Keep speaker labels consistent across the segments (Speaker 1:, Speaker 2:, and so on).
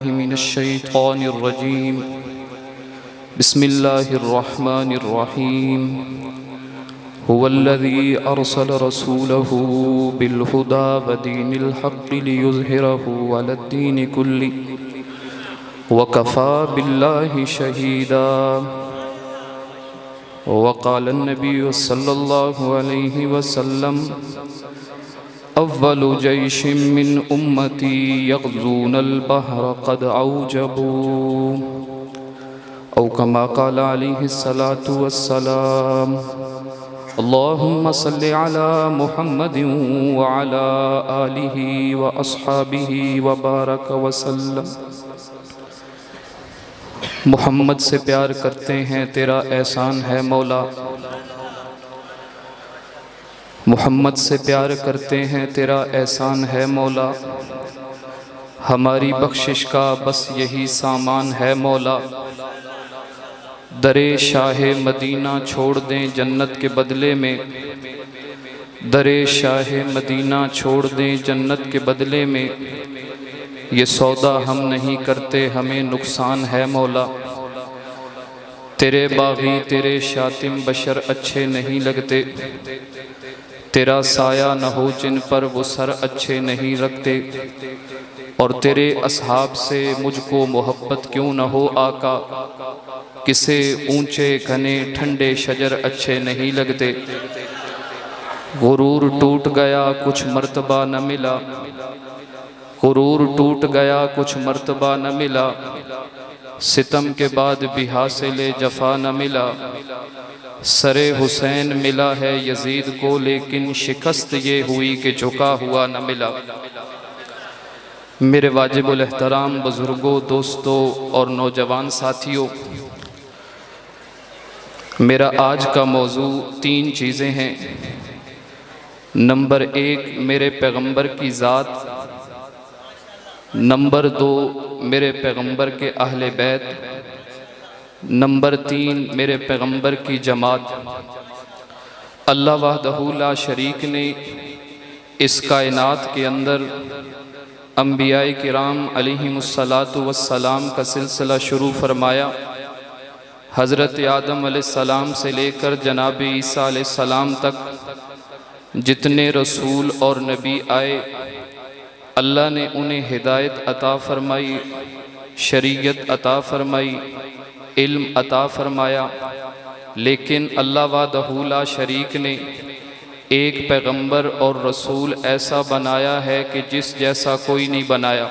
Speaker 1: मिनश्शैतानिर्रजीम बिस्मिल्लाहिर्रहमानिर्रहीम हुवल्लज़ी अरसल रसूलहू बिलहुदा वदीनिल हक़्क़ि लियुज़हिरहू अलद्दीनि कुल्लि वकफ़ा बिल्लाहि शहीदा। वक़ाल नबी सल्लल्लाहु अलैहि वसल्लम अव्वलु जैशिम मिन उम्मती यग़ज़ूनल बहर क़द औजबू औ कमा क़ाल अलैहिस्सलातु वस्सलाम। अल्लाहुम्मा सल्लि अला मुहम्मदिन व अला आलिहि व अस्हाबिहि व बारक वसल्लम। मोहम्मद से प्यार करते हैं तेरा एहसान है मौला, मोहम्मद से प्यार करते हैं तेरा एहसान है मौला, हमारी बख्शिश का बस यही सामान है मौला। दरे शाहे मदीना छोड़ दें जन्नत के बदले में, दरे शाहे मदीना छोड़ दें जन्नत के बदले में, ये सौदा हम नहीं करते हमें नुकसान है मौला। तेरे बागी तेरे शातिम बशर अच्छे नहीं लगते, तेरा साया न हो जिन पर वो सर अच्छे नहीं रखते, और तेरे असहाब से मुझको मोहब्बत क्यों न हो आका, किसे ऊंचे घने ठंडे शजर अच्छे नहीं लगते। गुरूर टूट गया कुछ मर्तबा न मिला, गुरूर टूट गया कुछ मर्तबा न मिला, सितम के बाद भी हासिले जफा न मिला। सरे हुसैन मिला है यजीद को लेकिन शिकस्त ये हुई कि झुका हुआ न मिला। मेरे वाजिबुल एहतराम बुजुर्गों, दोस्तों और नौजवान साथियों, मेरा आज का मौजू 3 चीज़ें हैं। नंबर 1 मेरे पैगंबर की ज़ात, नंबर 2 मेरे पैगंबर के अहले बैत, नंबर 3 मेरे पैगंबर की जमात। अल्लाह वहदहू ला शरीक ने इस कायनात के अंदर अंबियाए किराम अलैहिमुस्सलातु वस्सलाम का सिलसिला शुरू फरमाया। हज़रत आदम अलैहिस्सलाम से लेकर जनाब ईसा अलैहिस्सलाम तक जितने रसूल और नबी आए, अल्लाह ने उन्हें हिदायत अता फरमाई, शरीयत अता फरमाई, इल्म अता फरमाया। लेकिन अल्लाह वहदहू ला शरीक ने एक पैगंबर और रसूल ऐसा बनाया है कि जिस जैसा कोई नहीं बनाया।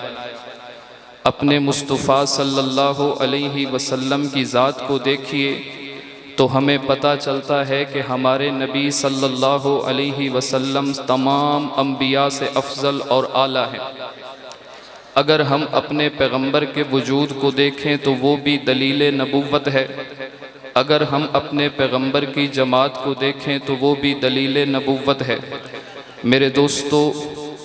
Speaker 1: अपने मुस्तफ़ा सल्लल्लाहु अलैहि वसल्लम की ज़ात को देखिए तो हमें पता चलता है कि हमारे नबी सल्लल्लाहु अलैहि वसल्लम तमाम अंबिया से अफजल और आला हैं। अगर हम अपने पैगंबर के वजूद को देखें तो वो भी दलील नबुव्वत है, अगर हम अपने पैगंबर की जमात को देखें तो वो भी दलील नबुव्वत है। मेरे दोस्तों,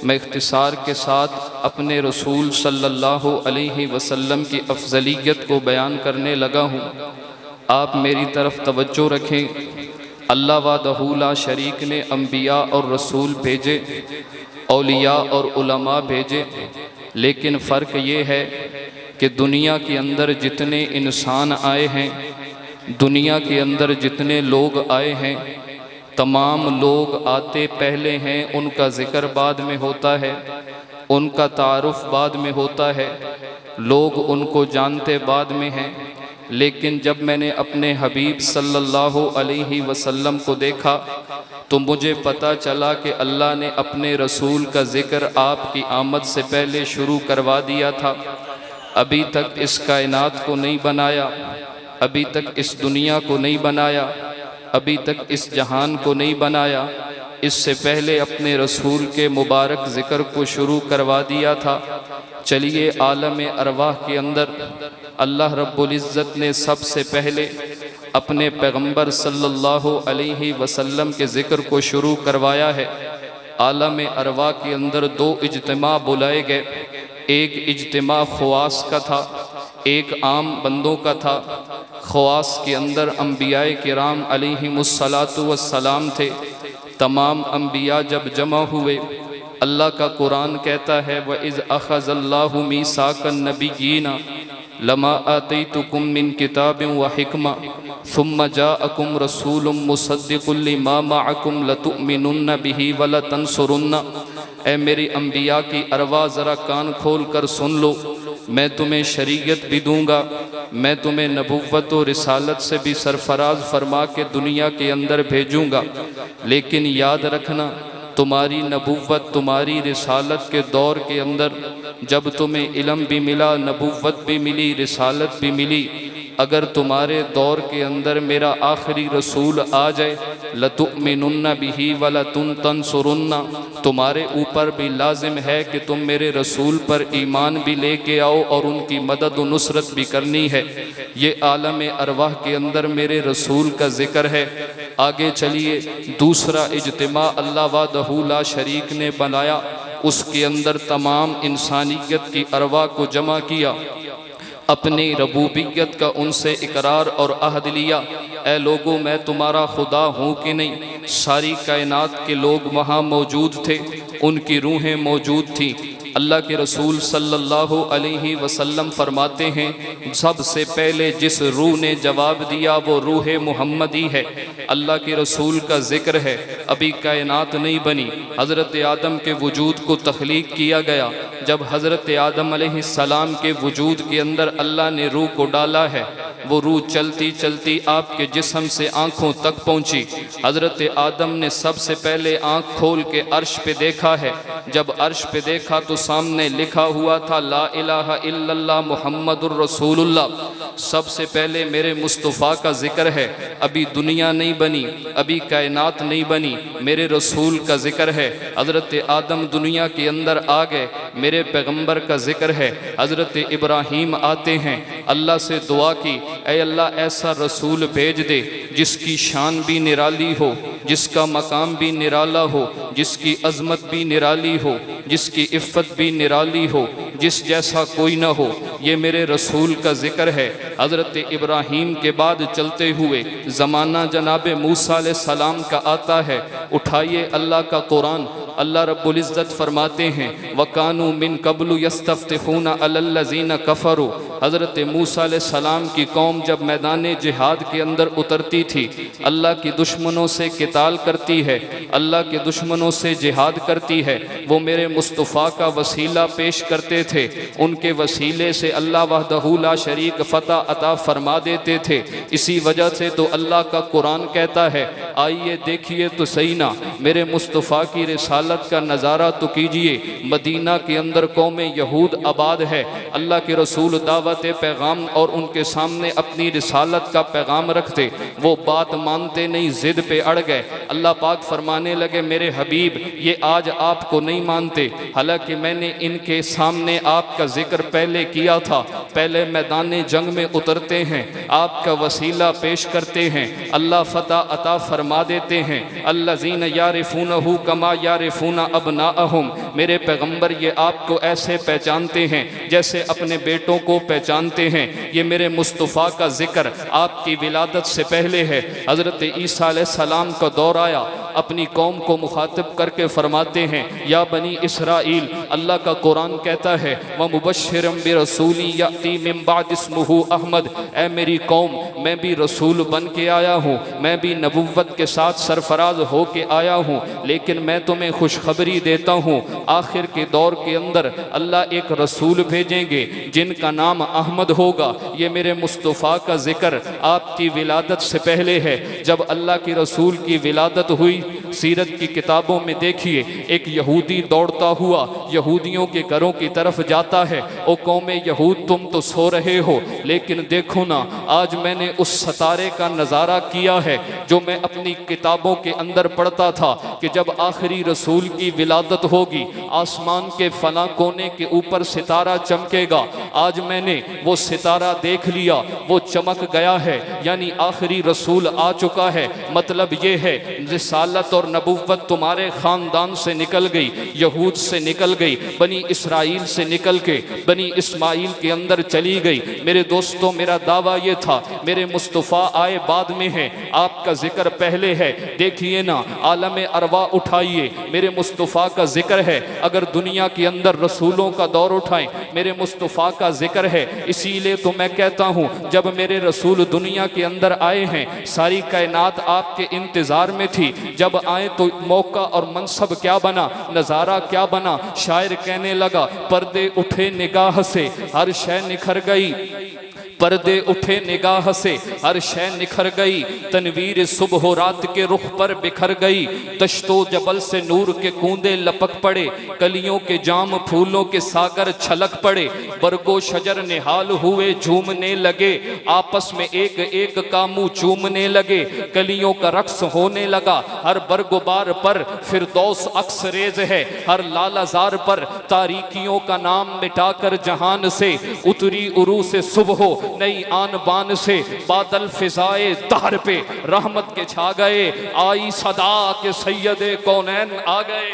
Speaker 1: मैं इख्तिसार के साथ अपने रसूल सल्लल्लाहु अलैहि वसल्लम की अफजलियत को बयान करने लगा हूँ। आप मेरी तरफ तवज्जो रखें। अल्लाह वहदहू ला शरीक ने अंबिया और रसूल भेजे, औलिया और उलमा भेजे, लेकिन फ़र्क ये है कि दुनिया के अंदर जितने इंसान आए हैं, दुनिया के अंदर जितने लोग आए हैं, तमाम लोग आते पहले हैं, उनका ज़िक्र बाद में होता है, उनका तारुफ बाद में होता है, लोग उनको जानते बाद में हैं। लेकिन जब मैंने अपने हबीब सल्लल्लाहु अलैहि वसल्लम को देखा तो मुझे पता चला कि अल्लाह ने अपने रसूल का ज़िक्र आपकी आमद से पहले शुरू करवा दिया था। अभी तक इस कायनात को नहीं बनाया, अभी तक इस दुनिया को नहीं बनाया, अभी तक इस जहान को नहीं बनाया, इससे पहले अपने रसूल के मुबारक ज़िक्र को शुरू करवा दिया था। चलिए, आलम अरवाह के अंदर अल्लाह रब्बुल इज़्ज़त ने सबसे पहले अपने पैगंबर सल्लल्लाहु अलैहि वसल्लम के ज़िक्र को शुरू करवाया है। आलम अरवाह के अंदर 2 इज्तिमा बुलाए गए। एक इज्तिमा ख़वास का था, एक आम बंदों का था। ख़वास के अंदर अंबियाए किराम अलैहिमुस्सलातु वस्सलाम थे। तमाम अंबिया जब जमा हुए, अल्लाह का कुरान कहता है व इज़ अख़ज़ल्लाहु मीसाक़न नबिय्यीना लमा आतैतुकुम मिन किताबिन व हिकमा सुम्मा जाअकुम रसूलुम मुसद्दिक़ुल लिमा मअकुम लतुअमिनुन्न बिही व लतंसुरुन्न। ए मेरी अंबिया की अरवा ज़रा कान खोल कर सुन लो, मैं तुम्हें शरीयत भी दूंगा, मैं तुम्हें नबुव्वत और रिसालत से भी सरफराज फरमा के दुनिया के अंदर भेजूंगा। लेकिन याद रखना, तुम्हारी नबुव्वत तुम्हारी रिसालत के दौर के अंदर जब तुम्हें इल्म भी मिला, नबुव्वत भी मिली, रिसालत भी मिली, अगर तुम्हारे दौर के अंदर मेरा आखिरी रसूल आ जाए, लतुअमिनुन्न बिही व लतंसुरुन्न, तुम्हारे ऊपर भी लाजिम है कि तुम मेरे रसूल पर ईमान भी लेके आओ और उनकी मदद व नुसरत भी करनी है। ये आलम अरवाह के अंदर मेरे रसूल का जिक्र है। आगे चलिए, दूसरा इज्तिमा अल्लाह वहदहू ला शरीक ने बनाया, उसके अंदर तमाम इंसानियत की अरवाह को जमा किया, अपनी रबूबियत का उनसे इकरार और अहद लिया। ए लोगों, मैं तुम्हारा खुदा हूँ कि नहीं। सारी कायनात के लोग वहाँ मौजूद थे, उनकी रूहें मौजूद थीं। अल्लाह के रसूल सल्लल्लाहु अलैहि वसल्लम फरमाते हैं, सबसे पहले जिस रूह ने जवाब दिया वो रूह मुहम्मदी है। अल्लाह के रसूल का जिक्र है, अभी कायनात नहीं बनी, हज़रत आदम के वजूद को तख्लीक किया गया। जब हज़रत आदम अलैहिस्सलाम के वजूद के अंदर अल्लाह ने रूह को डाला है, वो रूह चलती चलती आपके जिस्म से आँखों तक पहुँची। हज़रत आदम ने सबसे पहले आँख खोल के अर्श पे देखा है। जब अर्श पे देखा तो सामने लिखा हुआ था ला इलाहा इल्लल्लाह मुहम्मदुर रसूलुल्लाह। सबसे पहले मेरे मुस्तफ़ा का जिक्र है, अभी दुनिया नहीं बनी, अभी कायनात नहीं बनी, मेरे रसूल का जिक्र है। हज़रत आदम दुनिया के अंदर आ गए, मेरे पैगंबर का जिक्र है। हज़रत इब्राहीम आते हैं, अल्लाह से दुआ की, ऐ अल्लाह ऐसा रसूल भेज दे जिसकी शान भी निराली हो, जिसका मकाम भी निराला हो, जिसकी अज़मत भी निराली हो, जिसकी इफ़्फ़त भी निराली हो, जिस जैसा कोई ना हो। ये मेरे रसूल का जिक्र है। हज़रत इब्राहीम के बाद चलते हुए ज़माना जनाब मूसा अलैहिस्सलाम का आता है। उठाइए अल्लाह का कुरान, अल्लाह रब्बुल इज़्ज़त फरमाते हैं वकानू मिन कबलु यस्तफ्तिहूना अलल्लज़ीना कफ़रू। हज़रत मूसा अलैहिस्सलाम की कौम जब मैदान जिहाद के अंदर उतरती थी, अल्लाह की दुश्मनों से किताल करती है, अल्लाह के दुश्मनों से जिहाद करती है, वो मेरे मुस्तफ़ा का वसीला पेश करते थे। उनके वसीले से अल्लाह वहदहू ला शरीक फ़तह अता फरमा देते थे। इसी वजह से तो अल्लाह का कुरान कहता है, आइए देखिए तो सही ना, मेरे मुस्तफ़ा की रिसालत का नज़ारा तो कीजिए। मदीना के अंदर कौम यहूद आबाद है, अल्लाह के रसूल दावत पैगाम और उनके सामने अपनी रिसालत का पैगाम रखते, वो बात मानते नहीं, ज़िद पे अड़ गए। अल्लाह पाक फरमाने लगे, मेरे हबीब ये आज आपको नहीं मानते, हालांकि मैंने इनके सामने आपका जिक्र पहले किया था। पहले मैदान जंग में उतरते हैं, आपका वसीला पेश करते हैं, अल्लाह फ़तह अता फरमा देते हैं। अल्लज़ीन यारिफूनहु कमा यारिफूना अबनाअहुम। मेरे पैगंबर ये आपको ऐसे पहचानते हैं जैसे अपने बेटों को पहचानते हैं। ये मेरे मुस्तफ़ा का जिक्र आपकी विलादत से पहले है। हज़रत ईसा अलैहिस्सलाम का दौर आया, अपनी कौम को मुखातिब करके फरमाते हैं, या बनी इसराइल, अल्लाह का कुरान कहता है व मुबश्शिरम बिरसूली याती मिन बाद इस्मुहु अहमद। ऐ मेरी कौम, मैं भी रसूल बन के आया हूँ, मैं भी नबुव्वत के साथ सरफराज हो के आया हूँ, लेकिन मैं तुम्हें खुशखबरी देता हूँ, आखिर के दौर के अंदर अल्लाह एक रसूल भेजेंगे जिनका नाम अहमद होगा। ये मेरे मुस्तफ़ा का जिक्र आपकी विलादत से पहले है। जब अल्लाह की रसूल की विलादत हुई, सीरत की किताबों में देखिए, एक यहूदी दौड़ता हुआ यहूदियों के घरों की तरफ जाता है। ओ कौम यहूद, तुम तो सो रहे हो, लेकिन देखो ना, आज मैंने उस सितारे का नज़ारा किया है जो मैं अपनी किताबों के अंदर पढ़ता था कि जब आखिरी रसूल की विलादत होगी, आसमान के फला कोने के ऊपर सितारा चमकेगा। आज मैंने वो सितारा देख लिया, वो चमक गया है, यानी आखिरी रसूल आ चुका है। मतलब ये है रिसालत और और नबुव्वत तुम्हारे ख़ानदान से निकल गई, यहूद से निकल गई, बनी इसराइल से निकल के बनी इस्माइल के अंदर चली गई। मेरे दोस्तों, मेरा दावा ये था, मेरे मुस्तफ़ा आए बाद में है, आपका जिक्र पहले है। देखिए ना, आलम अरवा उठाइए, मेरे मुस्तफ़ा का जिक्र है। अगर दुनिया के अंदर रसूलों का दौर उठाएं, मेरे मुस्तफ़ा का जिक्र है। इसीलिए तो मैं कहता हूँ, जब मेरे रसूल दुनिया के अंदर आए हैं, सारी कायनात आपके इंतज़ार में थी। जब आए तो मौका और मनसब क्या बना, नज़ारा क्या बना। शायर कहने लगा, पर्दे उठे निगाह से हर शय निखर गई, पर्दे उठे निगाह से हर शय निखर गई। तनवीर सुबह रात के रुख पर बिखर गई, तश्तो जबल से नूर के कूंदे लपक पड़े, कलियों के जाम फूलों के सागर छलक पड़े। बरगो शजर निहाल हुए झूमने लगे, आपस में एक एक का मुंह चूमने लगे। कलियों का रक्स होने लगा हर बरगुबार पर, फिरदौस अक्स रेज है हर लालाजार पर। तारीकियों का नाम मिटाकर जहान से उतरी उरू से सुबह नई आन बान से। बादल फिजाए दहर पे रहमत के छा गए, आई सदा के सैयदे कौनैन आ गए,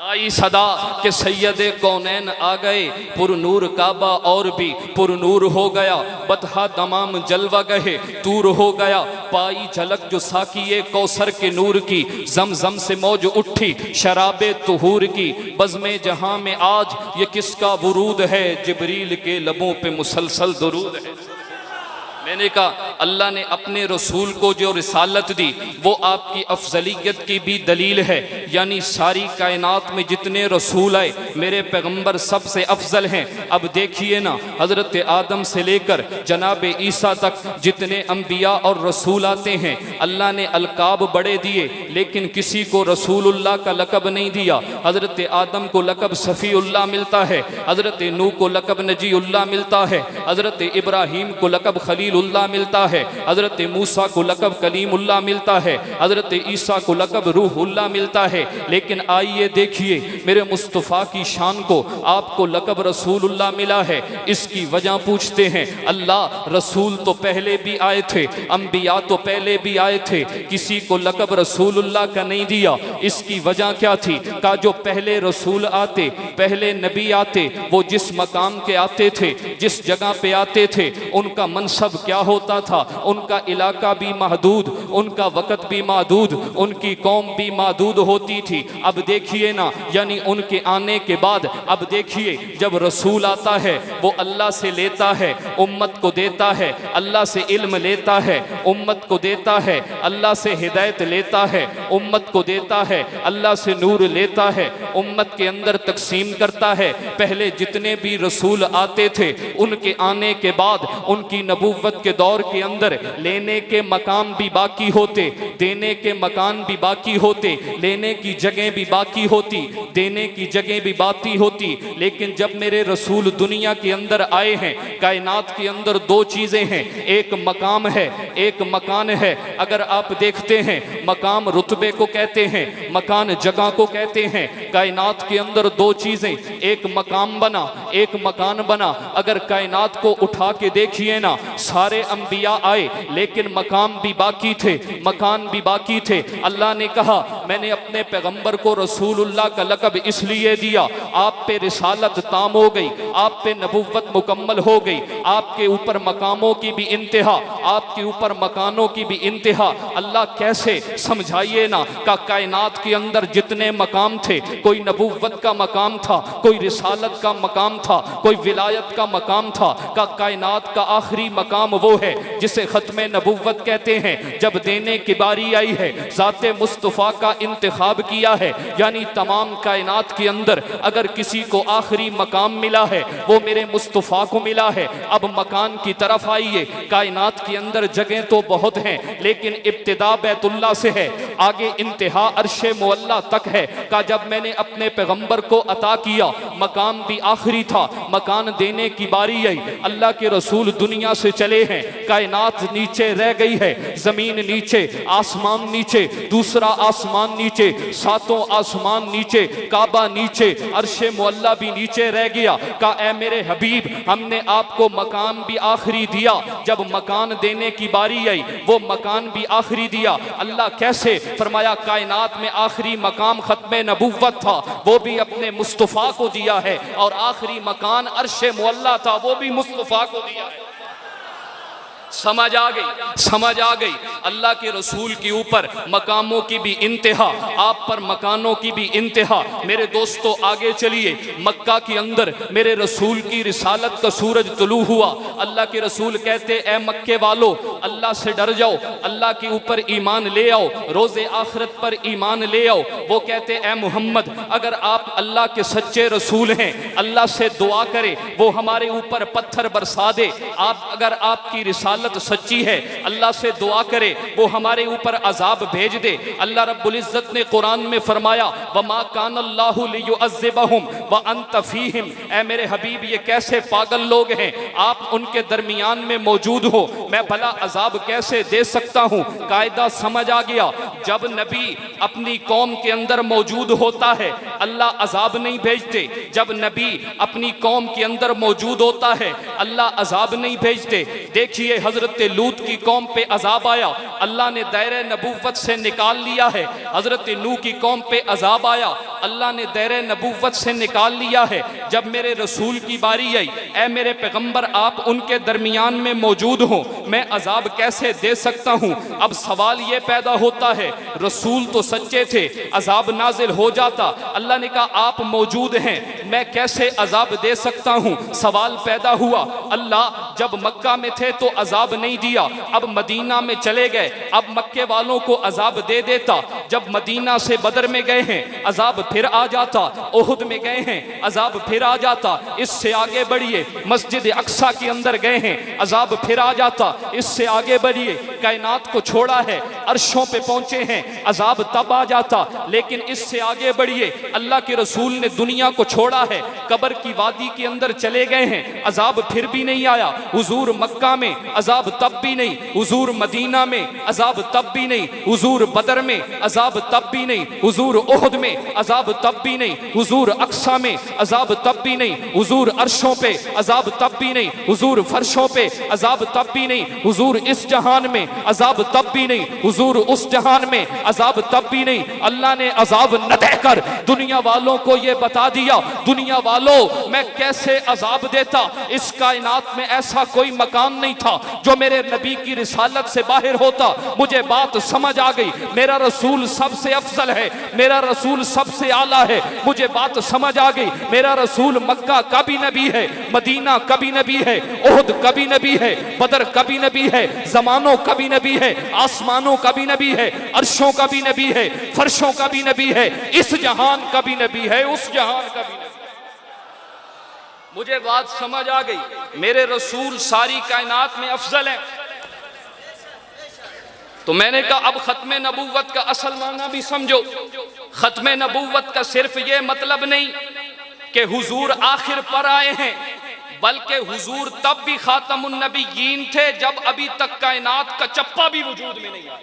Speaker 1: आई सदा के सैयदे कौनैन आ गए। पुरनूर काबा और भी पुरनूर हो गया, बतहा तमाम जलवा गए दूर हो गया। पाई झलक जो साकिए कौसर के नूर की, जमजम से मौज उठी शराबे तुहूर की। बज़्मे जहां में आज ये किसका वुरूद है, जिब्रील के लबों पे मुसलसल दुरूद है। मैंने कहा, अल्लाह ने अपने रसूल को जो रिसालत दी वो आपकी अफजलियत की भी दलील है। यानी सारी कायनात में जितने रसूल आए, मेरे पैगंबर सबसे अफजल हैं। अब देखिए ना, हज़रत आदम से लेकर जनाब ईसा तक जितने अम्बिया और रसूल आते हैं, अल्लाह ने अलकाब बड़े दिए, लेकिन किसी को रसूलुल्लाह का लक़ब नहीं दिया। हज़रत आदम को लक़ब सफ़ीउल्लाह मिलता है, हज़रत नूह को लक़ब नजीउल्लाह मिलता है, हज़रत इब्राहीम को लक़ब खलीलुल्लाह मिलता है, हज़रत मूसा को लक़ब कलीमुल्लाह मिलता है, हज़रत ईसा को लक़ब रूहुल्लाह मिलता है। लेकिन आइए देखिए मेरे मुस्तफ़ा की शान को, आपको लक़ब रसूलुल्लाह मिला है। इसकी वजह पूछते हैं। अल्लाह, रसूल तो पहले भी आए थे, अम्बिया तो पहले भी आए थे, किसी को लक़ब रसूलुल्लाह का नहीं दिया। इसकी वजह क्या थी? का जो पहले रसूल आते, पहले नबी आते, वो जिस मकाम के आते थे, जिस जगह पे आते थे, उनका मनसब क्या होता था? उनका इलाका भी महदूद, उनका वक़्त भी महदूद, उनकी कौम भी महदूद होती थी। अब देखिए ना, यानी उनके आने के बाद अब देखिए, जब रसूल आता है वो अल्लाह से लेता है, उम्मत को देता है, अल्लाह से इल्म लेता है, उम्मत को देता है, अल्लाह से हिदायत लेता है, उम्मत को देता है, अल्लाह से नूर लेता है, उम्मत के अंदर तकसीम करता है। पहले जितने भी रसूल आते थे, उनके आने के बाद उनकी नबूवत के दौर के अंदर लेने के मकाम भी बाकी होते, देने के मकान भी बाकी होते, लेने की जगह भी बाकी होती, देने की जगह भी बाकी होती। लेकिन जब मेरे रसूल दुनिया के अंदर आए हैं, कायनात के अंदर दो चीज़ें हैं, एक मकाम है, एक मकान है। अगर आप देखते हैं, मकाम रुतबे को कहते हैं, मकान जगह को कहते हैं। कायनात के अंदर दो चीज़ें, एक मकाम बना, एक मकान बना। अगर कायनात को उठा के देखिए ना, सारे अंबिया आए, लेकिन मकाम भी बाकी थे, मकान भी बाकी थे। अल्लाह ने कहा, मैंने अपने पैगंबर को रसूलुल्लाह का लक़ब इसलिए दिया, आप पे रिसालत ताम हो गई, आप पे नबुव्वत मुकम्मल हो गई, आपके ऊपर मकामों की भी इंतहा, आपके ऊपर मकानों की भी इंतहा। अल्लाह कैसे समझाइए ना, का कायनात के अंदर जितने मकाम थे, कोई नबुव्वत का मकाम था, कोई रिसालत का मकाम था, कोई विलायत का मकाम था। का कायनात का आखिरी मकाम वो है जिसे ख़त्मे नबुव्वत कहते हैं। जब देने की बारी आई है, ज़ाते मुस्तफ़ा का इंतखाब किया है, यानी तमाम कायनात के अंदर अगर किसी को आखिरी मकाम मिला है, वो मेरे मुस्तफ़ा को मिला है। अब मकान की तरफ आइए। कायनात के अंदर जगह तो बहुत हैं, लेकिन इब्तिदा बैतुल्लाह से है, आगे इंतहा अर्शे मुअल्ला तक है। का जब मैंने अपने पैगंबर को अता किया, मकाम भी आखिरी था, मकान देने की बारी आई। अल्लाह के रसूल दुनिया से चले हैं, कायनात नीचे रह गई है, जमीन नीचे, आसमान नीचे, दूसरा आसमान आसमान नीचे, सातों आसमान नीचे, काबा नीचे, अर्शे मुअल्ला भी नीचे रह गया। कहा ऐ मेरे हबीब, हमने आपको मकाम भी आखिरी दिया, जब मकान देने की बारी आई वो मकान भी आखिरी दिया। अल्लाह कैसे? फरमाया कायनात में आखिरी मकाम खत्मे नबुव्वत था, वो भी अपने मुस्तफ़ा को दिया है, और आखिरी मकान अर्शे मुअल्ला था, वो भी मुस्तफ़ा को दिया है। समझ आ गई? समझ आ गई? अल्लाह के रसूल के ऊपर मकामों की भी इंतहा, आप पर मकानों की भी इंतहा। मेरे दोस्तों आगे चलिए, मक्का के अंदर मेरे रसूल की रिसालत का सूरज तुलू हुआ। अल्लाह के रसूल कहते ए मक्के वालों, अल्लाह से डर जाओ, अल्लाह के ऊपर ईमान ले आओ, रोज़े आखिरत पर ईमान ले आओ। वो कहते ए मोहम्मद, अगर आप अल्लाह के सच्चे रसूल हैं, अल्लाह से दुआ करें वो हमारे ऊपर पत्थर बरसा दे। आप अगर आपकी रिसालत सच्ची है, अल्लाह से दुआ करे वो हमारे ऊपर अजाब भेज दे। अल्लाह रब्बुल इज्जत ने कुरान में फरमाया वमा कान अल्लाहु लियुअज़्ज़िबहुम व अंत फीहिम। ऐ मेरे हबीब, ये कैसे पागल लोग हैं, आप उनके दरमियान में मौजूद हो, मैं भला अजाब कैसे दे सकता हूँ? कायदा समझ आ गया। जब नबी अपनी कौम के अंदर मौजूद होता है अल्लाह अजाब नहीं भेजते, जब नबी अपनी कौम के अंदर मौजूद होता है अल्लाह अजाब नहीं भेजते। देखिए हजरत लूत की कौम पे अजाब आया, अल्लाह ने दायरे नबूवत से निकाल लिया है। हजरत नूह की कौम पे अजाब आया, अल्लाह ने दायरे नबूवत से निकाल लिया है। जब मेरे रसूल की बारी आई, ऐ मेरे पैगंबर आप उनके दरमियान में मौजूद हो, मैं अजाब कैसे दे सकता हूँ? अब सवाल ये पैदा होता है, रसूल तो सच्चे थे, अजाब नाजिल हो जाता, अल्लाह ने कहा आप मौजूद हैं, मैं कैसे अजाब दे सकता हूँ? सवाल पैदा हुआ। अल्लाह जब मक्का में थे तो अजाब नहीं दिया, अब मदीना में चले गए, अब मक्के वालों को अजाब दे देता। जब मदीना से बदर में गए हैं अजाब फिर आ जाता, ओहुद में गए हैं अजाब फिर आ जाता। इससे आगे बढ़िए, मस्जिद अक्सा के अंदर गए हैं अजाब फिर आ जाता। इससे आगे बढ़िए, कायनात को छोड़ा है, अर्शों पे पहुंचे हैं, अजाब तब आ जाता। लेकिन इससे आगे बढ़िए, अल्लाह के रसूल ने दुनिया को छोड़ा है, कब्र की वादी के अंदर चले गए हैं, अजाब फिर भी नहीं आया। हुजूर मक्का में अजाब तब भी नहीं, हुजूर मदीना में अजाब तब भी नहीं, हुजूर बदर में अजाब तब भी नहीं, हुजूर ओहद में अजाब तब भी नहीं, हुजूर अक्सा में अजाब तब भी नहीं, हुजूर अर्शों पे अजाब तब भी नहीं, हुजूर फर्शों पे अजाब तब भी नहीं, हुजूर इस जहान में अजाब तब भी नहीं, हुजूर उस जहान में अजाब तब भी नहीं। अल्लाह ने अजाब न देकर दुनिया वालों को ये बता दिया, दुनिया वालों मैं कैसे अजाब देता। इस कायनात में ऐसा कोई मकान नहीं था जो मेरे नबी की रिसालत से बाहर होता। मुझे बात समझ आ गई, मेरा रसूल सबसे अफजल है, मेरा रसूल सबसे आला है। मुझे बात समझ आ गई, मेरा रसूल मक्का का भी नबी है, मदीना का भी नबी है, ओहद का भी नबी है, बदर का भी नबी है, जमानों का भी नबी है, आसमानों का भी नबी है, अर्शों का भी नबी है, फर्शों का भी नबी है, इस जहान का भी नबी है, उस जहान का भी नबी। मुझे बात समझ आ गई, मेरे रसूल सारी कायनात में अफजल है। तो मैंने कहा अब खत्मे नबूवत का असल माना भी समझो। खत्मे नबूवत का सिर्फ ये मतलब नहीं कि हुजूर आखिर पर आए हैं, बल्कि हुजूर तब भी खातमुन नबीयीन थे जब अभी तक कायनात का चप्पा भी वजूद में नहीं आया,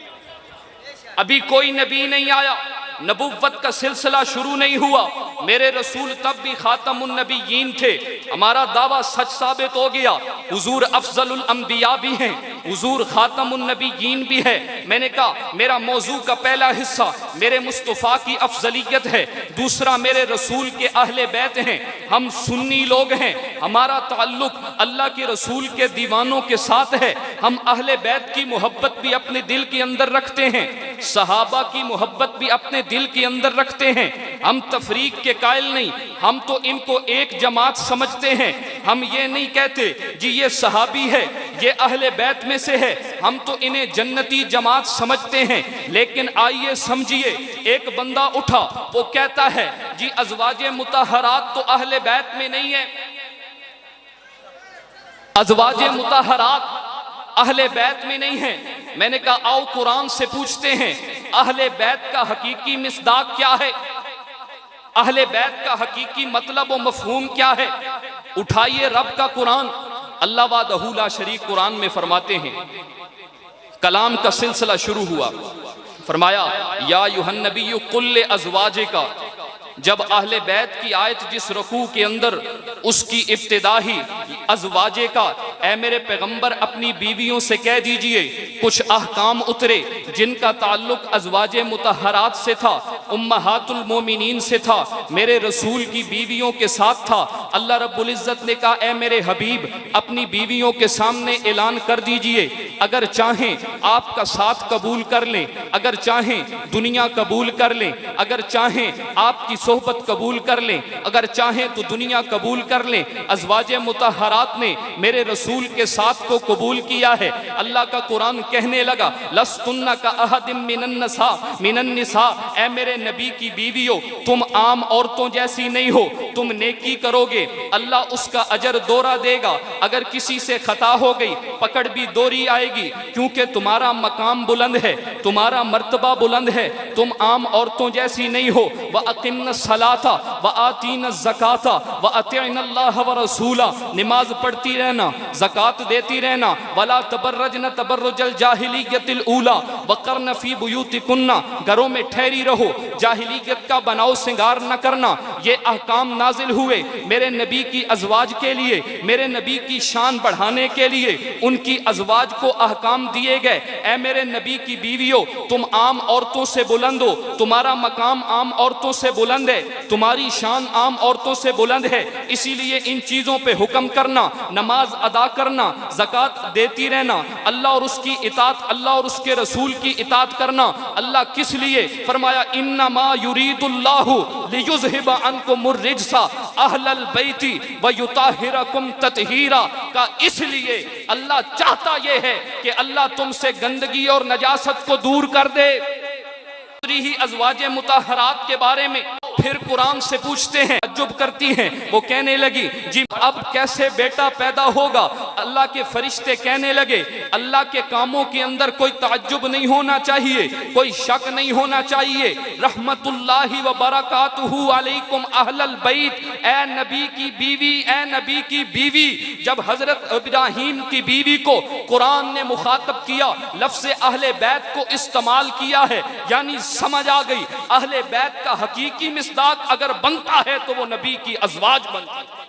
Speaker 1: अभी कोई नबी नहीं आया, नबुव्वत का सिलसिला शुरू नहीं हुआ। मेरे रसूल तब भी खातमुन नबीयीन थे। हमारा दावा सच साबित हो गया, हुजूर अफजलुल अंबिया भी हैं, हुजूर खातमुन नबीयीन भी है। मैंने कहा मेरा मौजू का पहला हिस्सा मेरे मुस्तफ़ा की अफजलियत है, दूसरा मेरे रसूल के अहले बैत हैं। हम सुन्नी लोग हैं, हमारा ताल्लुक अल्लाह के रसूल के दीवानों के साथ है। हम अहले बैत की मोहब्बत भी अपने दिल के अंदर रखते हैं, सहाबा की मोहब्बत भी अपने दिल के अंदर रखते हैं। हम तफरीक के कायल नहीं, हम तो इनको एक जमात समझते हैं। हम ये नहीं कहते जी ये सहाबी है, ये अहले बैत में से है, हम तो इन्हें जन्नती जमात समझते हैं। लेकिन आइए समझिए, एक बंदा उठा, वो कहता है जी अज़वाजे मुतहरात तो अहले बैत में नहीं है, अज़वाजे मुतहरात अहले बैत में नहीं है। मैंने कहा आओ कुरान से पूछते हैं अहले बैत का हकीकी मिसदाक क्या है, अहले बैत का हकीकी मतलब व मफहूम क्या है। उठाइए रब का कुरान, अल्लाह वादहू ला शरीक कुरान में फरमाते हैं, कलाम का सिलसिला शुरू हुआ, फरमाया या युहन नबी कुल्ले अज़वाजे का, जब अहले बैत की आयत जिस रकू के अंदर उसकी इब्तिदा ही अज़वाजे का, ए मेरे पैगंबर अपनी बीवियों से कह दीजिए, कुछ अहकाम उतरे जिनका ताल्लुक अज़वाजे मुतहरात से था, उम्महातुल मोमिनीन से था, मेरे रसूल की बीवियों के साथ था। अल्लाह रब्बुल इज़्ज़त ने कहा ए मेरे हबीब अपनी बीवियों के सामने ऐलान कर दीजिए, अगर चाहें आपका साथ कबूल कर लें, अगर चाहें दुनिया कबूल कर लें, अगर चाहें आपकी सोहबत कबूल कर लें, अगर चाहें तो दुनिया कबूल कर लें। अज़वाजे मुतहरात ने मेरे रसूल के साथ को कबूल किया है। अल्लाह का कुरान कहने लगा लस्तुन्ना का अहदिम मिनन निसा, ए मेरे नबी की बीवियों तुम आम औरतों जैसी नहीं हो, तुम नेकी करोगे अल्लाह उसका अजर दोहरा देगा, अगर किसी से खता हो गई पकड़ भी दोहरी आएगी, क्योंकि तुम्हारा मकाम बुलंद है, तुम्हारा मर्तबा बुलंद है, तुम आम औरतों जैसी नहीं हो। व अकिमन सलाता व आतीन ज़काता व अतिअन अल्लाह व रसूला, नमाज पढ़ती रहना, ज़कात देती रहना, वला तबर्रजन तबर्रुजल जाहिलियतिल ऊला वक़रन फी बुयूतिकुन्ना, घरों में ठहरी रहो, जाहिलियत का बनाओ सिंगार न करना। ये अहकाम नाजिल हुए मेरे नबी की अज़वाज के लिए, मेरे नबी की शान बढ़ाने के लिए उनकी अज़वाज को अहकाम दिए गए। ए मेरे नबी की बीवियों तुम आम औरतों से बुलंद हो, तुम्हारा मकाम आम औरतों से बुलंद है, तुम्हारी शान आम औरतों से बुलंद है, इसीलिए इन चीज़ों पे हुक्म करना, नमाज अदा करना, ज़कात देती रहना, अल्लाह और उसकी इताअत, अल्लाह और उसके रसूल की इताअत करना। अल्लाह किस लिए फरमाया इन्नमा युरीदुल्लाहु लियुज़हिबा अन्कुमुर रिज्सा अहलल बैति व युताहिरकुम तत्हीरा, का इसलिए अल्लाह चाहता ये है कि अल्लाह तुमसे गंदगी और नजासत को दूर कर दे। ही अज़वाजे मुतहरात के बारे में फिर कुरान से पूछते हैं, तअज्जुब करती हैं, वो कहने लगी जी अब कैसे बेटा पैदा होगा। अल्लाह के फरिश्ते कहने लगे अल्लाह के कामों के अंदर कोई तअज्जुब नहीं होना चाहिए, कोई शक नहीं होना चाहिए। रहमतुल्लाहि व बरकातुहु अलैकुम अहलल बैत, ए नबी की बीवी, ए नबी की बीवी। जब हजरत इब्राहीम की बीवी को कुरान ने मुखातब किया, लफ्ज़ अहले बैत को इस्तेमाल किया है, यानी समझ आ गई अहले बैत का हकीकी मिस्दाक अगर बनता है तो वो नबी की अज़वाज बनती है।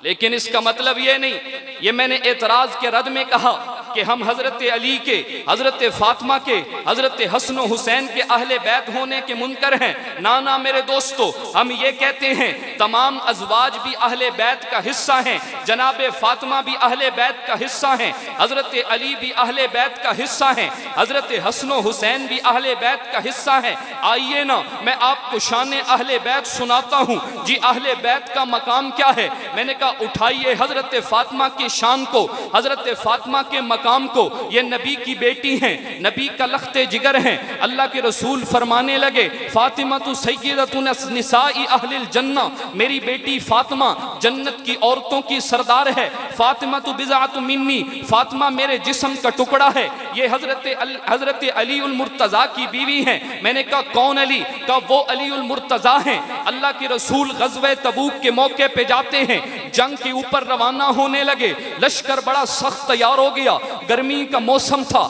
Speaker 1: लेकिन इसका मतलब ये नहीं, ये मैंने एतराज के रद में कहा कि हम हजरत अली के, हजरत फातिमा के, हजरत हसन हुसैन के अहले बैत होने के मुनकर हैं। नाना मेरे दोस्तों, हम ये कहते हैं तमाम अज़वाज भी अहले बैत का हिस्सा हैं, जनाब फातिमा भी अहले बैत का हिस्सा हैं, हजरत अली भी अहले बैत का हिस्सा हैं, हजरत हसन हुसैन भी अहले बैत का हिस्सा हैं। आइए ना मैं आपको शान अहले बैत सुनाता हूँ जी, अहले बैत का मकाम क्या है। मैंने कहा उठाइए हजरत फातिमा की शान को, हजरत फातिमा के मकाम को। ये नबी की बेटी हैं, नबी का लख्ते जिगर हैं। अल्लाह के रसूल फरमाने लगे फातिमा तु सय्यदतुन निसाई अहलिल जन्ना, मेरी बेटी फातिमा जन्नत की औरतों की सरदार है। फातिमा तु बिज़अतु मिन्नी, फातिमा मेरे जिस्म का टुकड़ा है। ये हजरत अली उल मुर्तज़ा की बीवी हैं। मैंने कहा कौन अली? का वो अली उल मुर्तज़ा हैं। अल्लाह के रसूल ग़ज़वे तबूक के मौके पे जाते हैं, जंग के ऊपर रवाना होने लगे, लश्कर बड़ा सख्त तैयार हो गया, गर्मी का मौसम था,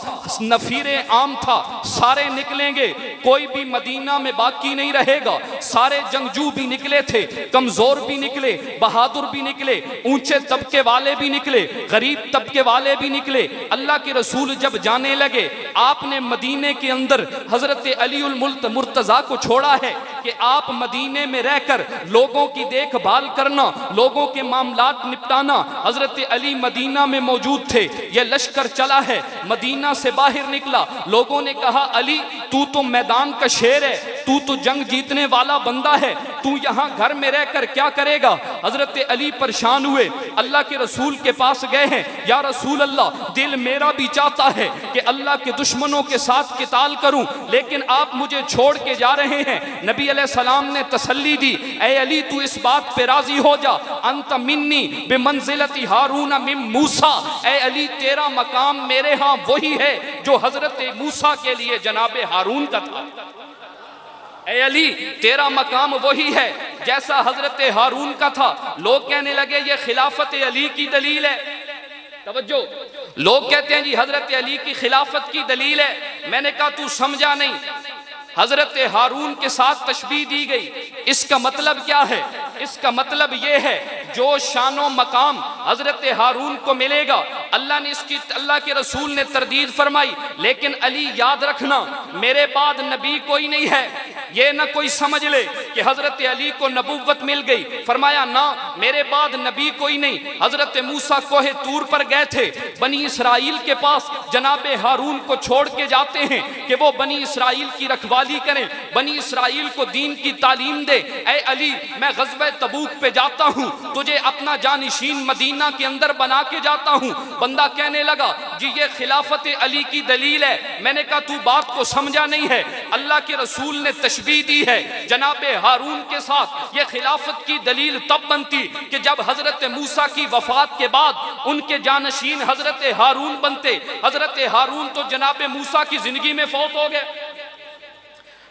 Speaker 1: नफीरे आम था, सारे निकलेंगे, कोई भी मदीना में बाकी नहीं रहेगा। सारे जंगजू भी निकले थे, कमजोर भी निकले, बहादुर भी निकले, ऊंचे तबके वाले भी निकले, गरीब तबके वाले भी निकले। अल्लाह के रसूल जब जाने लगे, आपने मदीने के अंदर हजरत अली उल मुर्तज़ा को छोड़ा है कि आप मदीने में रहकर लोगों की देखभाल करना, लोगों के मामलात निपटाना। हजरत अली मदीना में मौजूद थे। यह लश्कर चला है, मदीना से बाहर निकला, लोगों ने कहा अली तू तो मैदान का शेर है, तू तो जंग जीतने वाला बंदा है, तू यहाँ घर में रहकर क्या करेगा। हजरत अली परेशान हुए, अल्लाह के रसूल के पास गए हैं, या रसूल अल्लाह दिल मेरा भी चाहता है कि अल्लाह के दुश्मनों के साथ किताल करूं, लेकिन आप मुझे छोड़ के जा रहे हैं। नबी अलैहिस्सलाम ने तसल्ली दी, ए अली तू इस बात पे राजी हो जा, अंत मिन्नी बिमंजिलति हारून मिन मूसा, ए अली तेरा मकाम मेरे यहाँ वही है जो हजरत मूसा के लिए जनाबे हारून का था। ए अली तेरा मकाम वही है जैसा हजरत हारून का था। लोग कहने लगे ये खिलाफत अली की दलील है। तवज्जो, लोग कहते हैं जी हजरत अली की खिलाफत की दलील है। मैंने कहा तू समझा नहीं, हजरत हारून के साथ तशबीह दी गई, इसका मतलब क्या है? इसका मतलब यह है जो शानो मकाम हजरत हारून को मिलेगा, अल्लाह ने इसकी, अल्लाह के रसूल ने तरदीद फरमाई। लेकिन अली याद रखना, मेरे बाद नबी कोई नहीं है। ये ना कोई समझ ले कि हजरत अली को नबूवत मिल गई। फरमाया ना, मेरे बाद नबी कोई नहीं। हजरत मूसा कोहे तूर पर गए थे, बनी इसराइल के पास जनाबे हारून को छोड़ के जाते हैं कि वो बनी इसराइल की रखवाली करें, बनी इसराइल को दीन की तालीम दे। ऐ अली, मैं गज़वे तबूक पे जाता हूँ, तुझे अपना जानिशीन मदीना के अंदर बना के जाता हूँ। बंदा कहने लगा जी ये खिलाफत अली की दलील है। मैंने कहा तू बात को समझा नहीं है। अल्लाह के रसूल ने तशबीह दी है जनाबे हारून के साथ। ये खिलाफत की दलील तब बनती कि जब हजरत मूसा की वफात के बाद उनके जानशीन हजरत हारून बनते। हजरत हारून तो जनाबे मूसा की जिंदगी में फौत हो गए,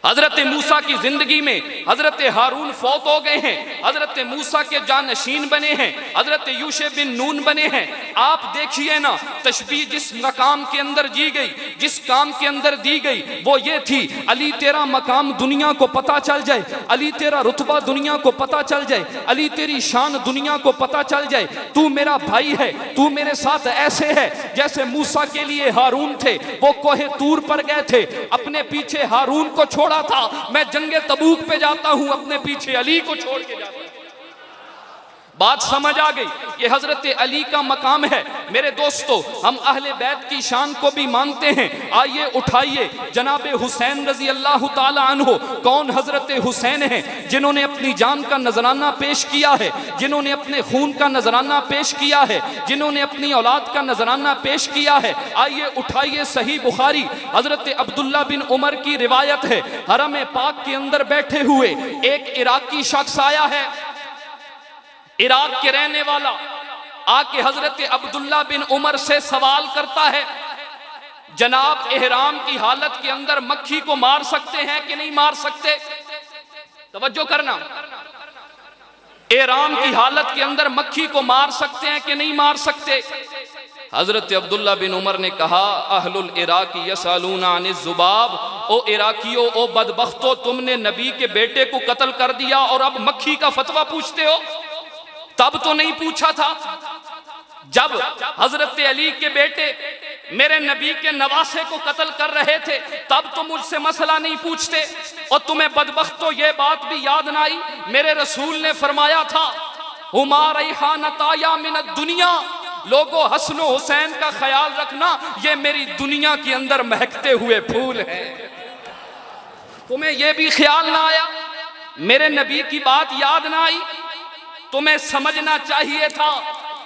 Speaker 1: हजरत मूसा की जिंदगी में हजरत हारून फौत हो गए हैं। हजरत मूसा के जानशीन बने हैं, हजरत यूशे बिन नून बने हैं। आप देखिए ना, तशबीह जिस मकाम के अंदर दी गई, जिस काम के अंदर दी गई, वो ये थी अली तेरा मकाम दुनिया को पता चल जाए, अली तेरा रुतबा दुनिया को पता चल जाए, अली तेरी शान दुनिया को पता चल जाए। तू मेरा भाई है, तू मेरे साथ ऐसे है जैसे मूसा के लिए हारून थे। वो कोहे तूर पर गए थे, अपने पीछे हारून को छोड़ा था। मैं जंगे तबूक पे जाता हूं, अपने पीछे अली को छोड़ के जाता हूं। बात समझ आ गई? ये हजरत अली का मकाम है। मेरे दोस्तों, हम अहले बैत की शान को भी मानते हैं। आइए उठाइए जनाबे हुसैन रजी अल्लाह ताला अन्हो। कौन हजरत हुसैन हैं? जिन्होंने अपनी जान का नजराना पेश किया है, जिन्होंने अपने खून का नजराना पेश किया है, जिन्होंने अपनी औलाद का नजराना पेश किया है। आइए उठाइए सही बुखारी, हजरत अब्दुल्ला बिन उमर की रिवायत है। हरम पाक के अंदर बैठे हुए एक इराकी शख्स आया है, इराक के रहने वाला, आके हजरत अब्दुल्ला बिन उमर से सवाल करता है, जनाब एहराम की हालत के अंदर मक्खी को मार सकते हैं कि नहीं मार सकते? तवज्जो करना, एहराम की हालत के अंदर मक्खी को मार सकते हैं कि नहीं मार सकते? हजरत अब्दुल्ला बिन उमर ने कहा, अहलुल इराकी यसअलूना अनिज जुबाब। ओ इराकियों, ओ बदबख्तो, तुमने नबी के बेटे को कत्ल कर दिया और अब मक्खी का फतवा पूछते हो? तब तो नहीं पूछा था जब हजरत अली के बेटे मेरे नबी के नवासे को कत्ल कर रहे थे, तब तो मुझसे मसला नहीं पूछते। और तुम्हें बदबख्तो ये बात भी याद ना आई, मेरे रसूल ने फरमाया था, हुमा रैहानताया मिनद दुनिया, लोगों हसन हुसैन का ख्याल रखना, ये मेरी दुनिया के अंदर महकते हुए फूल हैं। तुम्हें यह भी ख्याल ना आया, मेरे नबी की बात याद ना आई? तुम्हें समझना चाहिए था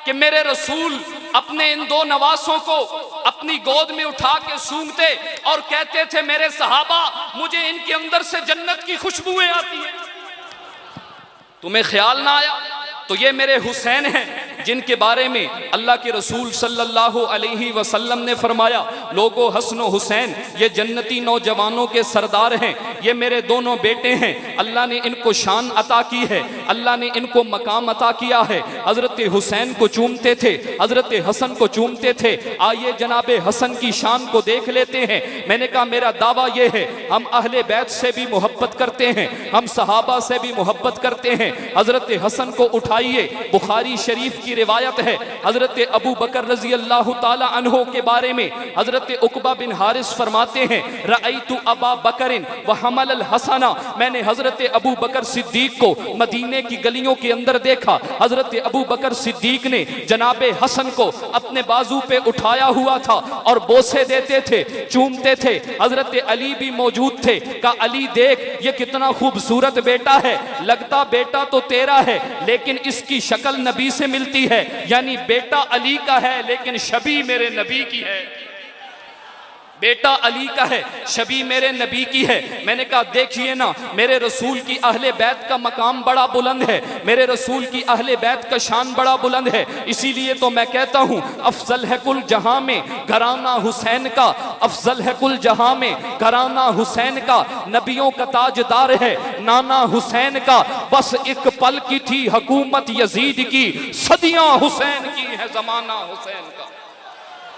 Speaker 1: कि मेरे रसूल अपने इन दो नवासों को अपनी गोद में उठा के सूंघते और कहते थे, मेरे सहाबा, मुझे इनके अंदर से जन्नत की खुशबुएं आती हैं। तुम्हें ख्याल ना आया? तो ये मेरे हुसैन हैं जिनके बारे में अल्लाह के रसूल सल्लल्लाहु अलैहि वसल्लम ने फरमाया, लोगो हसन हुसैन ये जन्नती नौजवानों के सरदार हैं, ये मेरे दोनों बेटे हैं। अल्लाह ने इनको शान अता की है, अल्लाह ने इनको मकाम अता किया है। हजरत हुसैन को चूमते थे, हजरत हसन को चूमते थे। आइए जनाबे हसन की शान को देख लेते हैं। मैंने कहा मेरा दावा ये है, हम अहले बैत से भी मोहब्बत करते हैं, हम सहाबा से भी मोहब्बत करते हैं। हजरत हसन को उठाइए, बुखारी शरीफ की रिवायत है, हजरत अबू बकर रजी अल्लाह ताला अन्हो के बारे में हजरत उकबा बिन हारिस फरमाते हैं, रअयतु अबा बकरिन व हमल अल हसना, मैंने हजरत अबू बकर सिद्दीक को मदीने की गलियों के अंदर देखा। हजरत अबू बकर सिद्दीक ने जनाबे हसन को अपने बाजू पे उठाया हुआ था और बोसे देते थे, चूमते थे। हजरत अली भी मौजूद थे। कहा, अली देख, ये कितना खूबसूरत बेटा है, लगता बेटा तो तेरा है लेकिन इसकी शक्ल नबी से मिलती है, यानी बेटा अली का है लेकिन शबी मेरे नबी की है। बेटा अली का है, शबी मेरे नबी की है। मैंने कहा देखिए ना, मेरे रसूल की अहले बैत का मकाम बड़ा बुलंद है, मेरे रसूल की अहले बैत का शान बड़ा बुलंद है। इसीलिए तो मैं कहता हूँ अफजल है कुल जहां में घराना हुसैन का, अफजल है कुल जहां में घराना हुसैन का। नबियों का ताजदार है नाना हुसैन का, बस एक पल की थी हुकूमत यजीद की, सदियां हुसैन की है जमाना हुसैन का।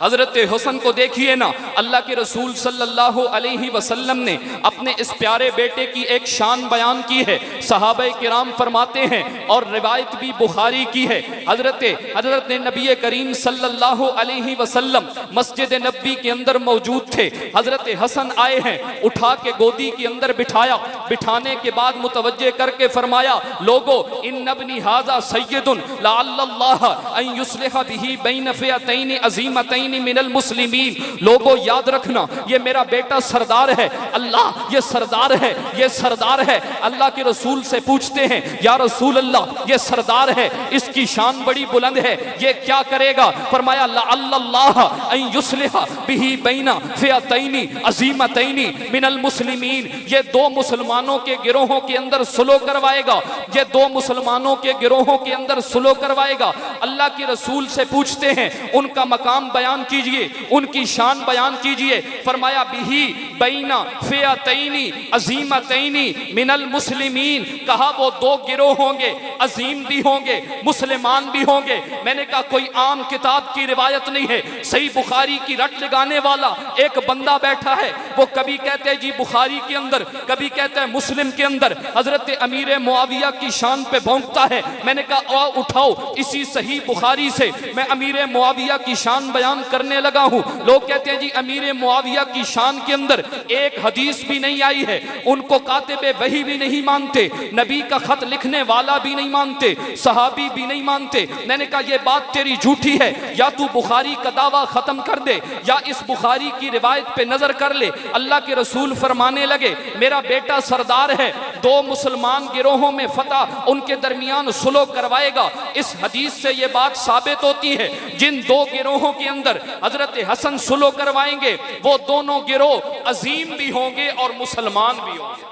Speaker 1: हजरत हुसन को देखिए ना, अल्लाह के रसूल सल्लल्लाहु अलैहि वसल्लम ने अपने इस प्यारे बेटे की एक शान बयान की है। सहाबा किराम फरमाते हैं और रिवायत भी बुखारी की है, हजरत नबी करीम सल्लल्लाहु अलैहि वसल्लम मस्जिद नबी के अंदर मौजूद थे। हजरत हसन आए हैं, उठा के गोदी के अंदर बिठाया, बिठाने के बाद मुतवज्जे करके फरमाया, लोगो इन नबनी हाजा सय्यदुन लअल्लाह अन युस्लिह बिही बैन फिअतैन अज़ीमतैन मिनल मुस्लिमीन। लोगों याद रखना, ये मेरा बेटा सरदार है। अल्लाह ये सरदार है, ये सरदार है। अल्लाह के रसूल से पूछते हैं, या रसूल अल्लाह ये सरदार है, इसकी शान बड़ी बुलंद है, ये क्या करेगा? फरमाया लअल्लाह अन युस्लिह बिही बैना फिअतैनी अज़ीमतैनी मिनल मुस्लिमीन। ये दो मुसलमानों के गिरोहों के अंदर सुलह करवाएगा, ये दो मुसलमानों के गिरोहों के अंदर सुलह करवाएगा। अल्लाह के रसूल से पूछते हैं, उनका मकाम बयान कीजिए, उनकी शान बयान कीजिए। फरमाया बिही बैना फिअतैनी अज़ीमतैनी मिनल मुस्लिमीन। कहा वो दो गिरोह होंगे, अजीम भी होंगे, मुसलमान भी होंगे। मैंने कहा कोई आम किताब की रिवायत नहीं है, सही बुखारी की रट लगाने वाला एक बंदा बैठा है, वो कभी कहते हैं जी बुखारी के अंदर, कभी कहते हैं मुस्लिम के अंदर हजरत अमीर मुआविया की शान पे भौंकता है। मैंने कहा उठाओ इसी सही बुखारी से मैं अमीर मुआविया की शान बयान करने लगा हूं। लोग कहते हैं जी अमीर मुआविया की शान के अंदर एक हदीस भी नहीं आई है, उनको कातिबे वही भी नहीं मानते, नबी का खत लिखने वाला भी नहीं मानते, सहाबी भी नहीं मानते। मैंने कहा ये बात तेरी झूठी है, या तू बुखारी का दावा खत्म कर दे या इस बुखारी की रिवायत पे नजर कर ले। अल्लाह के रसूल फरमाने लगे, मेरा बेटा सरदार है, दो मुसलमान गिरोहों में फतह उनके दरमियान सुलह करवाएगा। इस हदीस से ये बात साबित होती है, जिन दो गिरोहों के अंदर हजरत हसन सुलह करवाएंगे वो दोनों गिरोह अजीम भी होंगे और मुसलमान भी होंगे,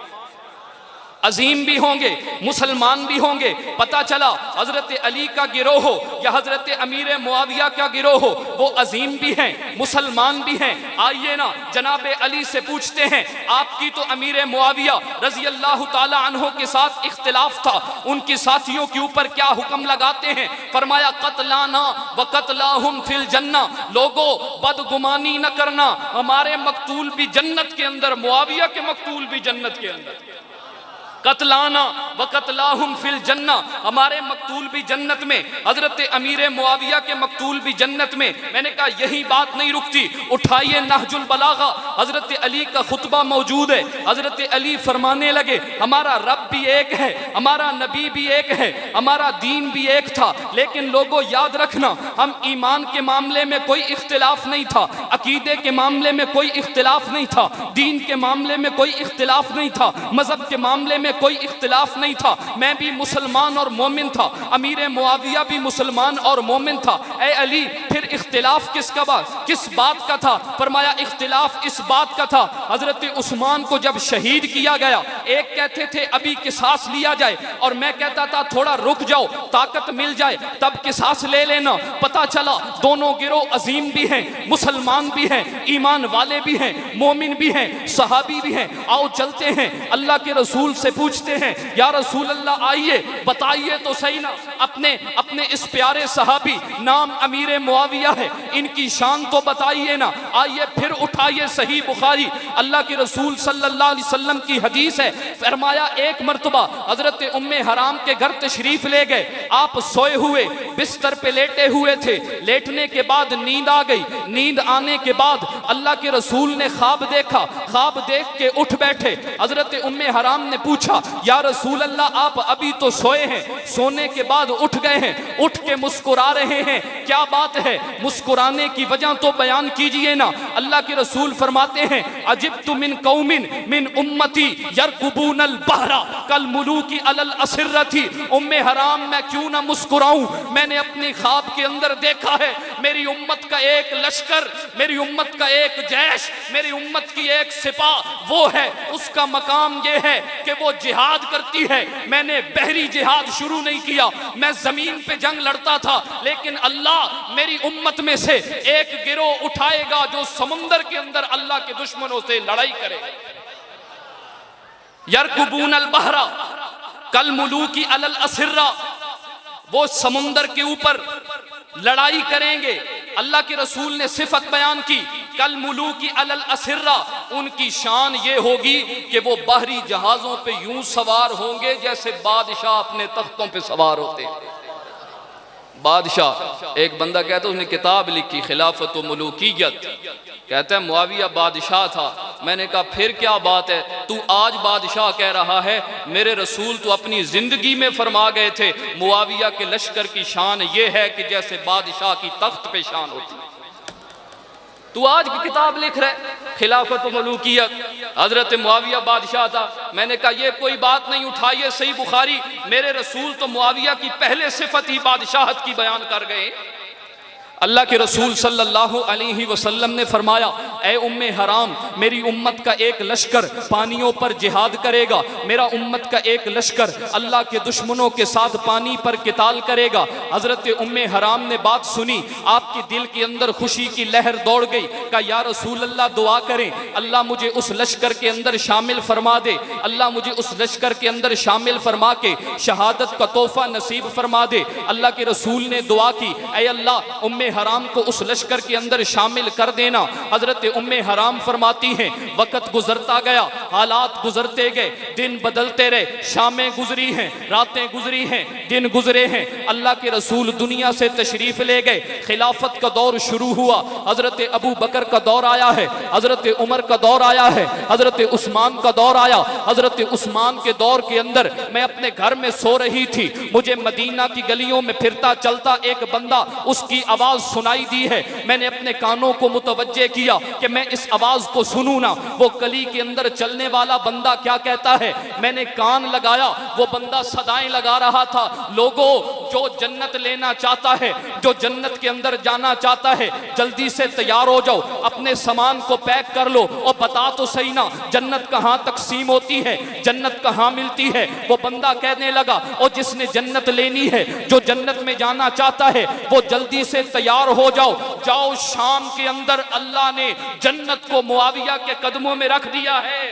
Speaker 1: अजीम भी होंगे, मुसलमान भी होंगे। पता चला हजरत अली का गिरोह हो या हजरत अमीर मुआविया का गिरोह हो, वो अजीम भी हैं, मुसलमान भी हैं। आइए ना जनाबे अली से पूछते हैं, आपकी तो अमीर मुआविया रजी अल्लाह ताला अन्हो के साथ इख्तिलाफ था, उनके साथियों के ऊपर क्या हुक्म लगाते हैं? फरमाया कतलाना व कतलाहुम फिल जन्ना। लोगो बदगुमानी न करना, हमारे मकतूल भी जन्नत के अंदर, मुआविया के मकतूल भी जन्नत के अंदर। कतलाना व कतलाहुम फिल जन्ना, हमारे मकतूल भी जन्नत में, हजरत अमीर मुआविया के मकतूल भी जन्नत में। मैंने कहा यही बात नहीं रुकती, उठाइए नहजुल बलागा, हजरत अली का खुतबा मौजूद है। हजरत अली फरमाने लगे, हमारा रब भी एक है, हमारा नबी भी एक है, हमारा दीन भी एक था, लेकिन लोगों याद रखना हम ईमान के मामले में कोई इख्तिलाफ नहीं था, अकीदे के मामले में कोई इख्तिलाफ नहीं था, दीन के मामले में कोई इख्तिलाफ नहीं था, मजहब के मामले में कोई इख्तिलाफ नहीं था। मैं भी मुसलमान और मोमिन था, अमीर मुआविया भी मुसलमान और मोमिन था। ए अली फिर इख्तिलाफ किसका किस बात का था? फरमाया इख्तिलाफ इस बात का था, हजरत उस्मान को जब शहीद किया गया, एक कहते थे अभी किसास लिया जाए और मैं कहता था थोड़ा रुक जाओ, ताकत मिल जाए तब किसास ले लेना। पता चला दोनों गिरोह अजीम भी हैं, मुसलमान भी हैं, ईमान वाले भी हैं, मोमिन भी हैं, सहाबी भी हैं। आओ चलते हैं अल्लाह के रसूल से पूछते हैं, या रसूल अल्लाह आइए बताइए तो सही ना, अपने इस प्यारे सहाबी नाम अमीर मुआविया है, इनकी शान तो बताइए ना। आइए फिर उठाइए सही बुखारी, अल्लाह के रसूल सल्लल्लाहु अलैहि वसल्लम की हदीस है। फरमाया एक मर्तबा हजरत उम्मे हराम के घर तशरीफ ले गए, आप सोए हुए बिस्तर पे लेटे हुए थे, लेटने के बाद नींद आ गई, नींद आने के बाद अल्लाह के रसूल ने ख्वाब देखा, ख्वाब देख के उठ बैठे। हजरत उम्मे हराम ने पूछा पूछा, या रसूल अल्लाह आप अभी तो सोए हैं, सोने के बाद उठ गए हैं, उठ के मुस्कुरा रहे हैं, क्या बात है? मुस्कुराने की वजह तो बयान कीजिए ना। अल्लाह के रसूल फरमाते हैं, अजिब्तु मिन कौमिन मिन उम्मती यरकुबूनल बहरा कल मुलूकी अलल असरती। उम्मे हराम, मैं क्यों ना मुस्कुराऊं? मैंने अपने ख्वाब के अंदर देखा है मेरी उम्मत का एक लश्कर, मेरी उम्मत का एक जैश, मेरी उम्मत की एक सिपाह वो है, उसका मकाम ये है कि वो जिहाद करती है। मैंने बहरी जिहाद शुरू नहीं किया, मैं जमीन पे जंग लड़ता था, लेकिन अल्लाह मेरी उम्मत में से एक गिरोह उठाएगा जो समुंदर के अंदर अल्लाह के दुश्मनों से लड़ाई करे। यरकुबूनल बहरा कल मुलूकी अलल असर्रा, वो समुंदर के ऊपर लड़ाई करेंगे। अल्लाह के रसूल ने सिफत बयान की, कल मुलूकी अलल असर्रा, उनकी शान ये होगी कि वो बाहरी जहाजों पे यूं सवार होंगे जैसे बादशाह अपने तख्तों पे सवार होते हैं। बादशाह, एक बंदा कहता है उसने किताब लिखी खिलाफत व मुलूकियत, कहता है मुआविया बादशाह था। मैंने कहा फिर क्या बात है, तू आज बादशाह कह रहा है? मेरे रसूल तो अपनी जिंदगी में फरमा गए थे मुआविया के लश्कर की शान ये है कि जैसे बादशाह की तख्त पे शान होती है। तू आज की किताब लिख रहे खिलाफत व मुलूकियत, हजरत मुआविया बादशाह था। मैंने कहा ये कोई बात नहीं, उठाइए सही बुखारी, मेरे रसूल तो मुआविया की पहले सिफत ही बादशाहत की बयान कर गए। अल्लाह के रसूल सल्लल्लाहु अलैहि वसल्लम ने फरमाया, ए उम्मे हराम, मेरी उम्मत का एक लश्कर पानियों पर जिहाद करेगा, मेरा उम्मत का एक लश्कर अल्लाह के दुश्मनों के साथ पानी पर किताल करेगा। हजरत उम्मे हराम ने बात सुनी, आपके दिल के अंदर खुशी की लहर दौड़ गई। कहा या रसूल अल्लाह दुआ करें, अल्लाह मुझे उस लश्कर के अंदर शामिल फरमा दे, अल्लाह मुझे उस लश्कर के अंदर शामिल फरमा के शहादत का तोहफा नसीब फरमा दे। अल्लाह के रसूल ने दुआ की, ऐ अल्लाह उम्मे हराम को उस लश्कर के अंदर शामिल कर देना। हजरत उम्मे हराम फरमाती हैं, वक्त गुजरता गया, हालात गुजरते गए, दिन बदलते रहे, शामें गुजरी हैं, रातें गुजरी हैं, दिन गुजरे हैं। अल्लाह के रसूल दुनिया से तशरीफ ले गए, खिलाफत का दौर शुरू हुआ। हजरत अबू बकर का दौर आया है, हजरत उमर का दौर आया है, हजरत उस्मान का दौर आया। हजरत उस्मान के दौर के अंदर मैं अपने घर में सो रही थी, मुझे मदीना की गलियों में फिरता चलता एक बंदा, उसकी आवाज सुनाई दी है। मैंने अपने कानों को मुतवज्जे किया कि मैं इस आवाज को सुनूं ना, वो गली के अंदर चलने वाला बंदा क्या कहता है। मैंने कान लगाया, वो बंदा सदाएं लगा रहा था, लोगों जो जन्नत लेना चाहता है, जो जन्नत के अंदर जाना चाहता है, जल्दी से तैयार हो जाओ, अपने सामान को पैक कर लो और बता तो सही ना जन्नत कहां तकसीम होती है, जन्नत कहां मिलती है। वो बंदा कहने लगा, और जिसने जन्नत लेनी है, जो जन्नत में जाना चाहता है, वो जल्दी से तैयार हो जाओ, जाओ शाम के अंदर अल्लाह ने जन्नत को मुआविया के कदमों में रख दिया है,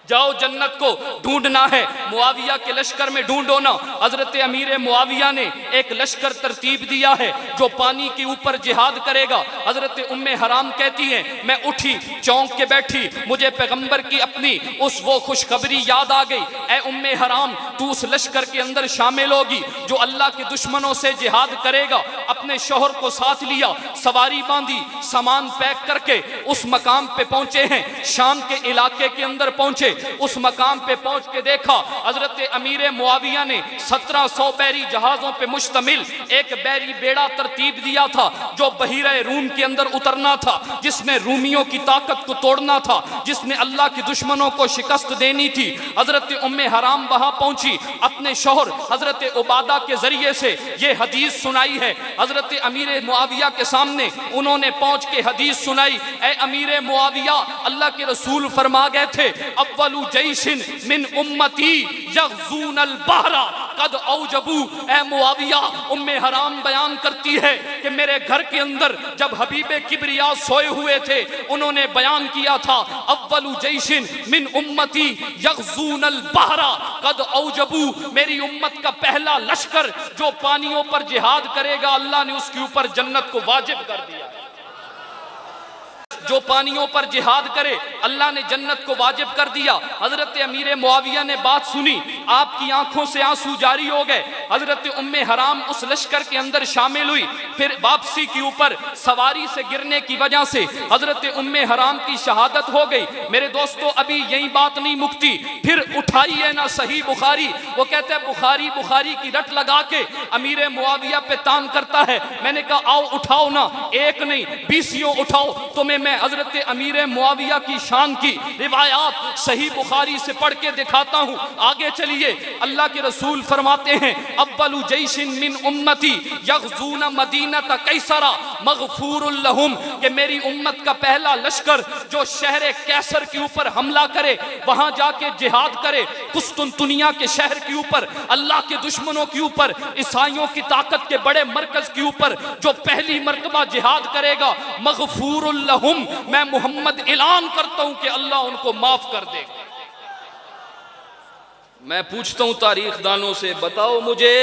Speaker 1: जाओ जन्नत को ढूंढना है, मुआविया के लश्कर में ढूंढो ना। हजरत अमीर मुआविया ने एक लश्कर तरतीब दिया है जो पानी के ऊपर जिहाद करेगा। हजरत उम्मे हराम कहती हैं, मैं उठी, चौंक के बैठी, मुझे पैगंबर की अपनी उस वो खुशखबरी याद आ गई। ए उम्मे हराम, तू उस लश्कर के अंदर शामिल होगी जो अल्लाह के दुश्मनों से जिहाद करेगा। अपने शोहर को साथ लिया, सवारी बांधी, सामान पैक करके उस मकाम पे पहुंचे हैं। शाम के इलाके के अंदर पहुंचे, उस मकाम पे पहुंच के देखा हजरत अमीर मुआविया ने 1700 बैरी जहाजों पे मुश्तमिल एक बैरी बेड़ा तरतीब दिया था जो बहीरे रूम के अंदर उतरना था, जिसने रूमियों की ताकत को तोड़ना था, जिसने अल्लाह के दुश्मनों को शिकस्त देनी थी। हजरत उम्मे हराम वहां पहुंची, अपने शोहर हजरत उबादा के जरिए से ये हदीस सुनाई है। हजरत अमीर मुआविया के सामने उन्होंने पहुंच के हदीस सुनाई, ए अमीर मुआविया, अल्लाह के रसूल फरमा गए थे, अव्वलु जैशिन मिन उम्मती यग़ज़ूनल बहरा कद औजबू। ए मुआविया, उम्मे हराम बयान करती है कि मेरे घर के अंदर जब हबीबे किबरिया सोए हुए थे, उन्होंने बयान किया था, अव्वलु जैशिन मिन उम्मती यग़ज़ूनल बहरा कद औजबू, मेरी उम्मत का पहला लश्कर जो पानियों पर जिहाद करेगा, अल्लाह ने उसके ऊपर जन्नत को वाजिब कर दिया। जो पानियों पर जिहाद करे अल्लाह ने जन्नत को वाजिब कर दिया। हजरत अमीर मुआविया ने बात सुनी, आपकी आंखों से आंसू जारी हो गए। हजरत उम्मे हराम उस लश्कर के अंदर शामिल हुई, फिर वापसी के ऊपर सवारी से गिरने की वजह से हजरत उम्मे हराम की शहादत हो गई। मेरे दोस्तों, अभी यही बात नहीं मुकती, फिर उठाइए ना सही बुखारी। वो कहते हैं बुखारी बुखारी की रट लगा के अमीर मुआविया पे तान करता है। मैंने कहा आओ उठाओ ना, एक नहीं 20 उठाओ, तुम्हें मैं हजरत अमीर मुआविया की शान की रिवायात सही बुखारी से पढ़ के दिखाता हूँ। आगे चलिए, अल्लाह के रसूल फरमाते हैं अव्वलु जैशिन मिन उम्मती यग़ज़ून मदीनत कैसरा मग़फ़ूरुल लहुम, कि मेरी उम्मत का पहला लश्कर जो शहर कैसर के ऊपर हमला करे, वहां जाके जिहाद करे, कुस्तुनतुनिया के शहर के ऊपर, अल्लाह के दुश्मनों के ऊपर, ईसाइयों की ताकत के बड़े मरकज के ऊपर जो पहली मर्तबा जिहाद करेगा, मग़फ़ूरुल लहुम, मैं मोहम्मद ऐलान करता हूं कि अल्लाह उनको माफ कर देगा। मैं पूछता हूं तारीख दानों से, बताओ मुझे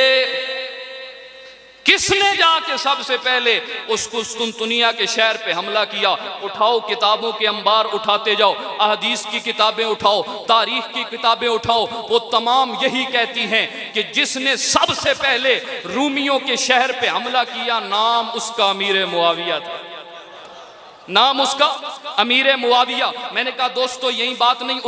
Speaker 1: किसने जाके सबसे पहले उस कुस्तुनतुनिया के शहर पे हमला किया? उठाओ किताबों के अंबार उठाते जाओ, अहदीस की किताबें उठाओ, तारीख की किताबें उठाओ, वो तमाम यही कहती हैं कि जिसने सबसे पहले रूमियों के शहर पे हमला किया नाम उसका अमीर मुआविया था, नाम उसका अमीर मुआविया। मैंने कहा दोस्तों यही बात नहीं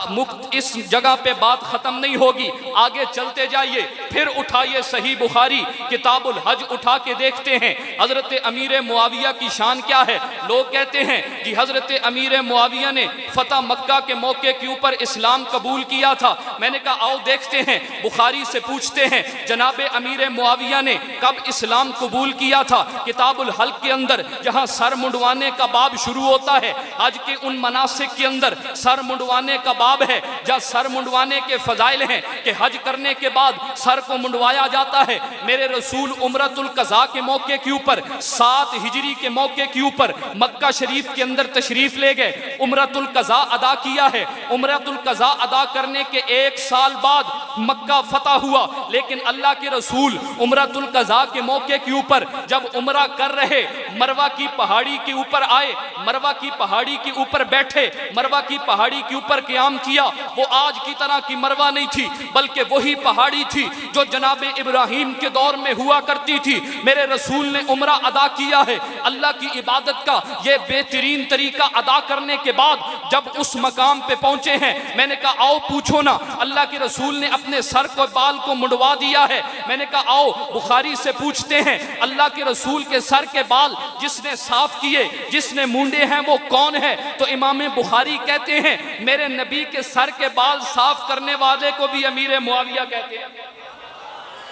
Speaker 1: मुक्त इस जगह पे बात खत्म नहीं होगी, आगे चलते जाइए, फिर उठाइए सही बुखारी किताबुल हज उठा के देखते हैं हजरत अमीर मुआविया की शान क्या है। लोग कहते हैं कि हजरत अमीर मुआविया ने फतह मक्का के मौके के ऊपर इस्लाम कबूल किया था। मैंने कहा आओ देखते हैं, बुखारी से पूछते हैं जनाब अमीर मुआविया ने कब इस्लाम कबूल किया था। किताबुल हल्क के अंदर जहां सर मुंडवाने का बाब शुरू होता है, हज के उन मनासिक के अंदर सर मुंडवाने का बाब है, जहाँ सर मुंडवाने के फजाइल हैं कि हज करने के बाद सर को मुंडवाया जाता है। मेरे रसूल उम्रतुल कज़ा के मौके के ऊपर 7 हिजरी के मौके के ऊपर मक्का शरीफ के अंदर तशरीफ ले गए, उम्रतुल कज़ा अदा किया है। उम्रतुल कज़ा अदा करने के 1 साल बाद मक्का फतह हुआ, लेकिन अल्लाह के रसूल उम्रतुल कज़ा के मौके के ऊपर जब उम्रा कर रहे मरवा की पहाड़ी के ऊपर आए, मरवा की पहाड़ी के ऊपर बैठे, मरवा की पहाड़ी के ऊपर क़याम किया। वो आज की तरह की मरवा नहीं थी, बल्कि वही पहाड़ी थी जो जनाब इब्राहिम के दौर में हुआ करती थी। मेरे रसूल ने उम्रा अदा किया है। अल्लाह की इबादत का ये बेहतरीन तरीका अदा करने के बाद जब उस मकाम पे पहुंचे हैं, मैंने कहा आओ पूछो ना, अल्लाह के रसूल ने अपने सर को बाल को मुंडवा दिया है। मैंने कहा आओ बुखारी से पूछते हैं अल्लाह के रसूल के सर के बाल जिसने साफ किए, जिसने मुंडे हैं वो कौन है? तो इमाम बुखारी कहते हैं मेरे नबी के सर के बाल साफ करने वाले को भी अमीर मुआविया कहते हैं।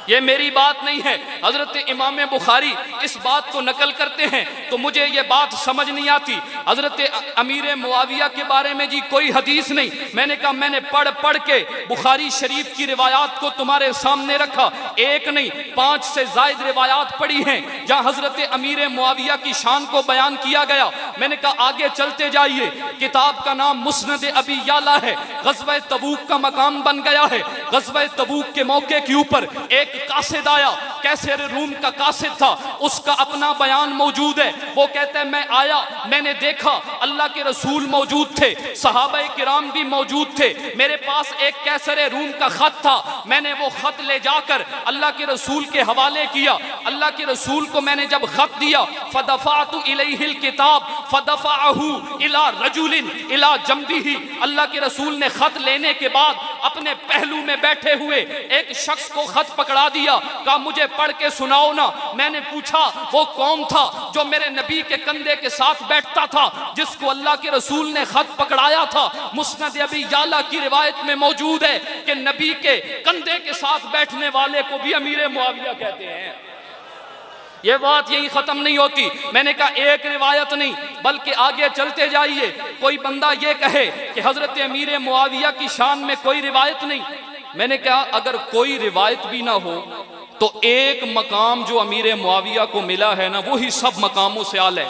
Speaker 1: ये मेरी बात नहीं है, हजरत इमाम बुखारी इस बात को नकल करते हैं, तो मुझे ये बात समझ नहीं आती। हजरत अमीर मुआविया के बारे में जी कोई हदीस नहीं। मैंने कहा मैंने पढ़ पढ़ के बुखारी शरीफ की रिवायात को तुम्हारे सामने रखा, एक नहीं 5 से ज़ायद रिवायात पढ़ी हैं जहाँ हजरत अमीर मुआविया की शान को बयान किया गया। मैंने कहा आगे चलते जाइए, किताब का नाम मुस्नद अबी याला है, ग़ज़वा तबूक का मकाम बन गया है। ग़ज़वा तबूक के मौके के ऊपर एक कासिद आया, कैसर रूम का कासिद था, उसका अपना बयान मौजूद है। वो कहते हैं मैं आया, मैंने देखा अल्लाह के रसूल मौजूद थे, सहाबाए किराम भी मौजूद थे, मेरे पास एक कैसर रूम का खत था, मैंने वो खत ले जाकर अल्लाह के रसूल के हवाले किया। अल्लाह के रसूल को मैंने जब खत दिया, फदफ़अतु इलैहिल किताब फदफ़अहु इला रजुलिन इला जंबिही, अल्लाह के रसूल ने खत लेने के बाद अपने पहलू में बैठे हुए एक शख्स को खत पकड़ा दिया, कहा मुझे पढ़ के सुनाओ ना। मैंने पूछा वो कौन था जो मेरे नबी के कंधे के साथ बैठता था, जिसको अल्लाह के रसूल ने खत पकड़ाया था। मुस्नद अबी याला की रिवायत में मौजूद है कि नबी के कंधे के साथ बैठने वाले को भी अमीर मुआविया कहते हैं। ये बात यही खत्म नहीं होती। मैंने कहा एक रिवायत नहीं, बल्कि आगे चलते जाइए, कोई बंदा ये कहे कि हजरत अमीर मुआविया की शान में कोई रिवायत नहीं। मैंने कहा अगर कोई रिवायत भी ना हो तो एक मकाम जो अमीर मुआविया को मिला है ना, वो ही सब मकामों से आला है।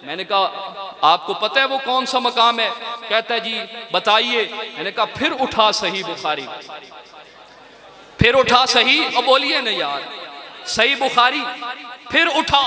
Speaker 1: मैंने कहा आपको पता है वो कौन सा मकाम है? कहता है जी बताइए। मैंने कहा फिर उठा सही बुखारी, फिर उठा सही, और बोलिए ना यार सही बुखारी, फिर उठा,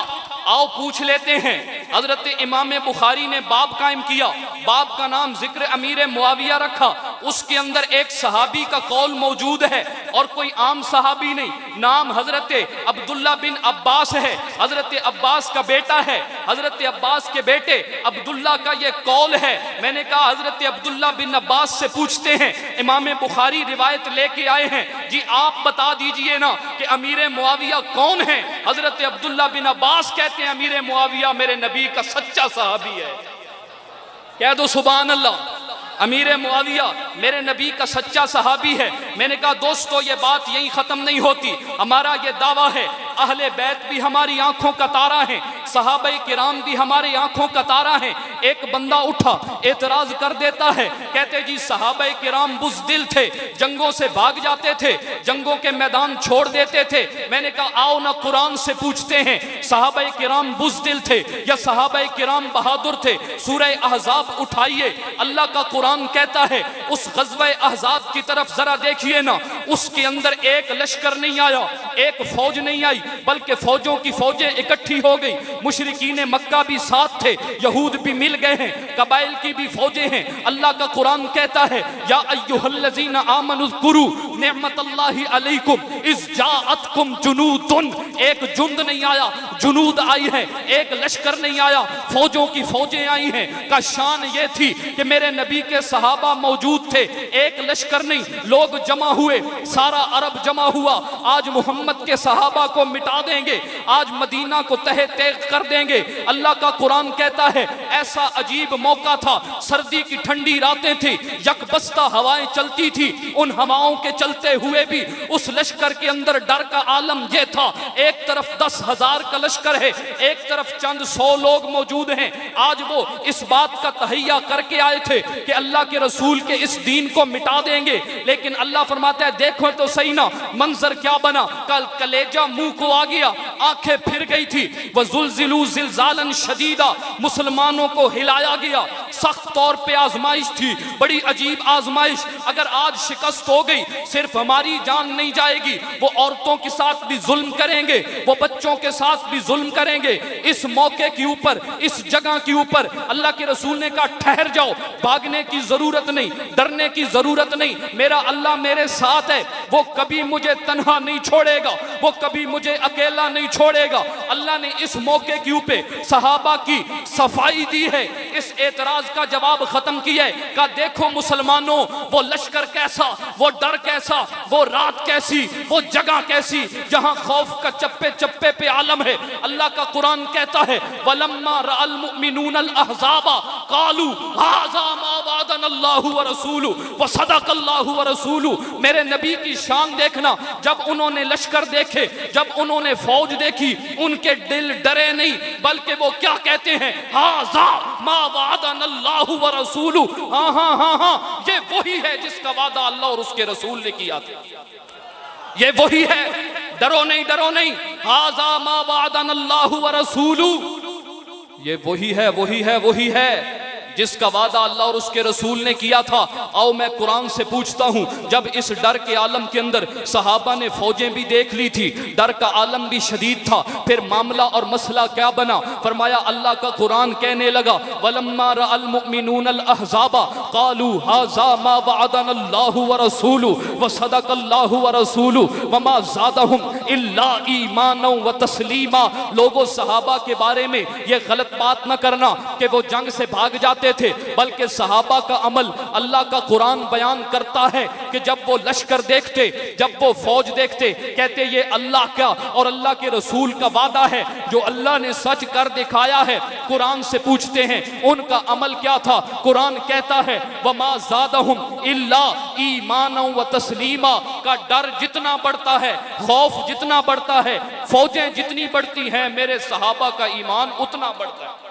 Speaker 1: आओ पूछ लेते हैं हजरत इमाम बुखारी ने बाब कायम किया, बाब का नाम जिक्र अमीर मुआविया रखा। उसके अंदर एक सहाबी का कौल मौजूद है और कोई आम सहाबी नहीं, नाम हजरत अब्दुल्ला बिन अब्बास है, हजरत अब्बास का बेटा है। हजरत अब्बास के बेटे अब्दुल्ला का ये कौल है। मैंने कहा हजरत अब्दुल्ला बिन अब्बास से पूछते हैं, इमाम बुखारी रिवायत लेके आए हैं, जी आप बता दीजिए ना कि अमीर मुआविया कौन है। हजरत अब्दुल्ला बिन अब्बास कहते हैं अमीर मुआविया मेरे नबी का सच्चा सहाबी है। कह दो सुभान अल्लाह। अमीर मुआविया मेरे नबी का सच्चा सहाबी है। मैंने कहा दोस्तों ये बात यहीं ख़त्म नहीं होती, हमारा ये दावा है अहले बैत भी हमारी आंखों का तारा है, सहाबाए किराम भी हमारी आंखों का तारा है। एक बंदा उठा एतराज कर देता है, कहते जी सहाबाए किराम बुज़दिल थे, जंगों से भाग जाते थे, जंगों के मैदान छोड़ देते थे। मैंने कहा आओ ना कुरान से पूछते हैं सहाबाए किराम बुज़दिल थे या सहाबाए किराम बहादुर थे। सूरह अहज़ाब उठाइए, अल्लाह का कुरान कहता है उस ग़ज़वा अहज़ाब की तरफ जरा देखिए ना, उसके अंदर एक लश्कर नहीं आया, एक फौज नहीं आई, बल्कि फौजों की फौजें इकट्ठी हो गई। मुशरिकीन मक्का भी साथ थे, यहूद भी मिल गए हैं, कबाइल की भी फौजें हैं। अल्लाह का कुरान कहता है या अय्युहल्लज़ीना आमनुज़्कुरू निअमतल्लाहि अलैकुम इज़ जाअतकुम जुनूदुन। एक जुंद नहीं आया, जुनूद आई है, एक लश्कर नहीं आया, फौजों की फौजें आई हैं। का शान ये थी कि मेरे नबी के सहाबा मौजूद थे, एक लश्कर नहीं, लोग जमा हुए, सारा अरब जमा हुआ। आज मोहम्मद के सहाबा को मिटा देंगे, आज मदीना को तहे तेग कर देंगे। अल्लाह का कुरान कहता है ऐसा अजीब मौका था, सर्दी की ठंडी रातें थी, यकबस्ता हवाएं चलती थी, उन हवाओं के चलते हुए भी उस लश्कर के अंदर डर का आलम यह था, एक तरफ 10,000 का लश्कर है, एक तरफ चंद 100 लोग मौजूद हैं। आज वो इस बात का तहैया करके आए थे कि अल्लाह के रसूल के इस दीन को मिटा देंगे, लेकिन अल्लाह फरमाता है देखो तो सही ना मंजर क्या बना, कल कलेजा मुंह को आ गया, आंखें फिर गई थी। वज़ुल्ज़िलू ज़िल्ज़ालन शदीदा, मुसलमानों को हिलाया गया, सख्त तौर पे आजमाइश थी, बड़ी अजीब आजमाइश। अगर आज शिकस्त हो गई, सिर्फ हमारी जान नहीं जाएगी, वो औरतों के साथ भी जुल्म करेंगे, वो बच्चों के साथ भी जुल्म करेंगे। इस मौके के ऊपर, इस जगह के ऊपर अल्लाह के रसूल ने कहा ठहर जाओ, भागने की जरूरत नहीं, डरने की जरूरत नहीं, मेरा अल्लाह मेरे साथ है, वो कभी मुझे तन्हा नहीं छोड़ेगा, वो कभी मुझे अकेला नहीं छोड़ेगा। अल्लाह ने इस मौके के ऊपर सहाबा की सफाई दी है, इस एतराज का जवाब खत्म किया है। कहा देखो मुसलमानों, वो लश्कर कैसा, वो डर कैसा, वो रात कैसी, वो जगह कैसी जहां खौफ का चप्पे चप्पे पे आलम है। अल्लाह का कुरान कहता है वलम्मा रअल मुमिनूनल अहज़ाबा कालू हाज़ा मा वअदनल्लाहु व रसूलु व सदक़ल्लाहु व रसूलु। मेरे नबी की शान देखना, जब उन्होंने लश्कर देखे, जब उन्होंने फौज देखी, उनके दिल डरे नहीं, बल्कि वो क्या कहते हैं हाज़ा मा वअदनल्लाहु व रसूलु। हाँ हाँ हाँ हाँ, ये वही है जिसका वादा अल्लाह और उसके रसूल ने किया था, ये वही है, डरो नहीं, डरो नहीं। हाज़ा मा वअदनल्लाहु व रसूलु, ये वही है, वही है, वही है जिसका वादा अल्लाह और उसके रसूल ने किया था। आओ मैं कुरान से पूछता हूँ, जब इस डर के आलम के अंदर सहाबा ने फौजें भी देख ली थी, डर का आलम भी शदीद था, फिर मामला और मसला क्या बना? फरमाया अल्लाह का कुरान कहने लगा वलम्मा रअल मुमिनूनल अहज़ाबा कालू हाज़ा मा वअदनल्लाहु व रसूलु व सदक़ल्लाहु व रसूलु व मा ज़ादहुम इल्ला ईमानन व तस्लीमा। लोगों सहाबा के बारे में ये गलत बात न करना कि वो जंग से भाग जाते थे, बल्कि सहाबा का अमल अल्लाह का कुरान बयान करता है कि जब वो लश्कर देखते, जब वो फौज देखते, कहते ये अल्लाह का और अल्लाह के रसूल का वादा है जो अल्लाह ने सच कर दिखाया है। कुरान से पूछते हैं उनका अमल क्या था? कुरान कहता है वमा ज़ादहुम इल्ला ईमानन व तस्लीमा। का डर जितना बढ़ता है, खौफ जितना बढ़ता है, फौजें जितनी बढ़ती हैं, मेरे सहाबा का ईमान उतना बढ़ता है।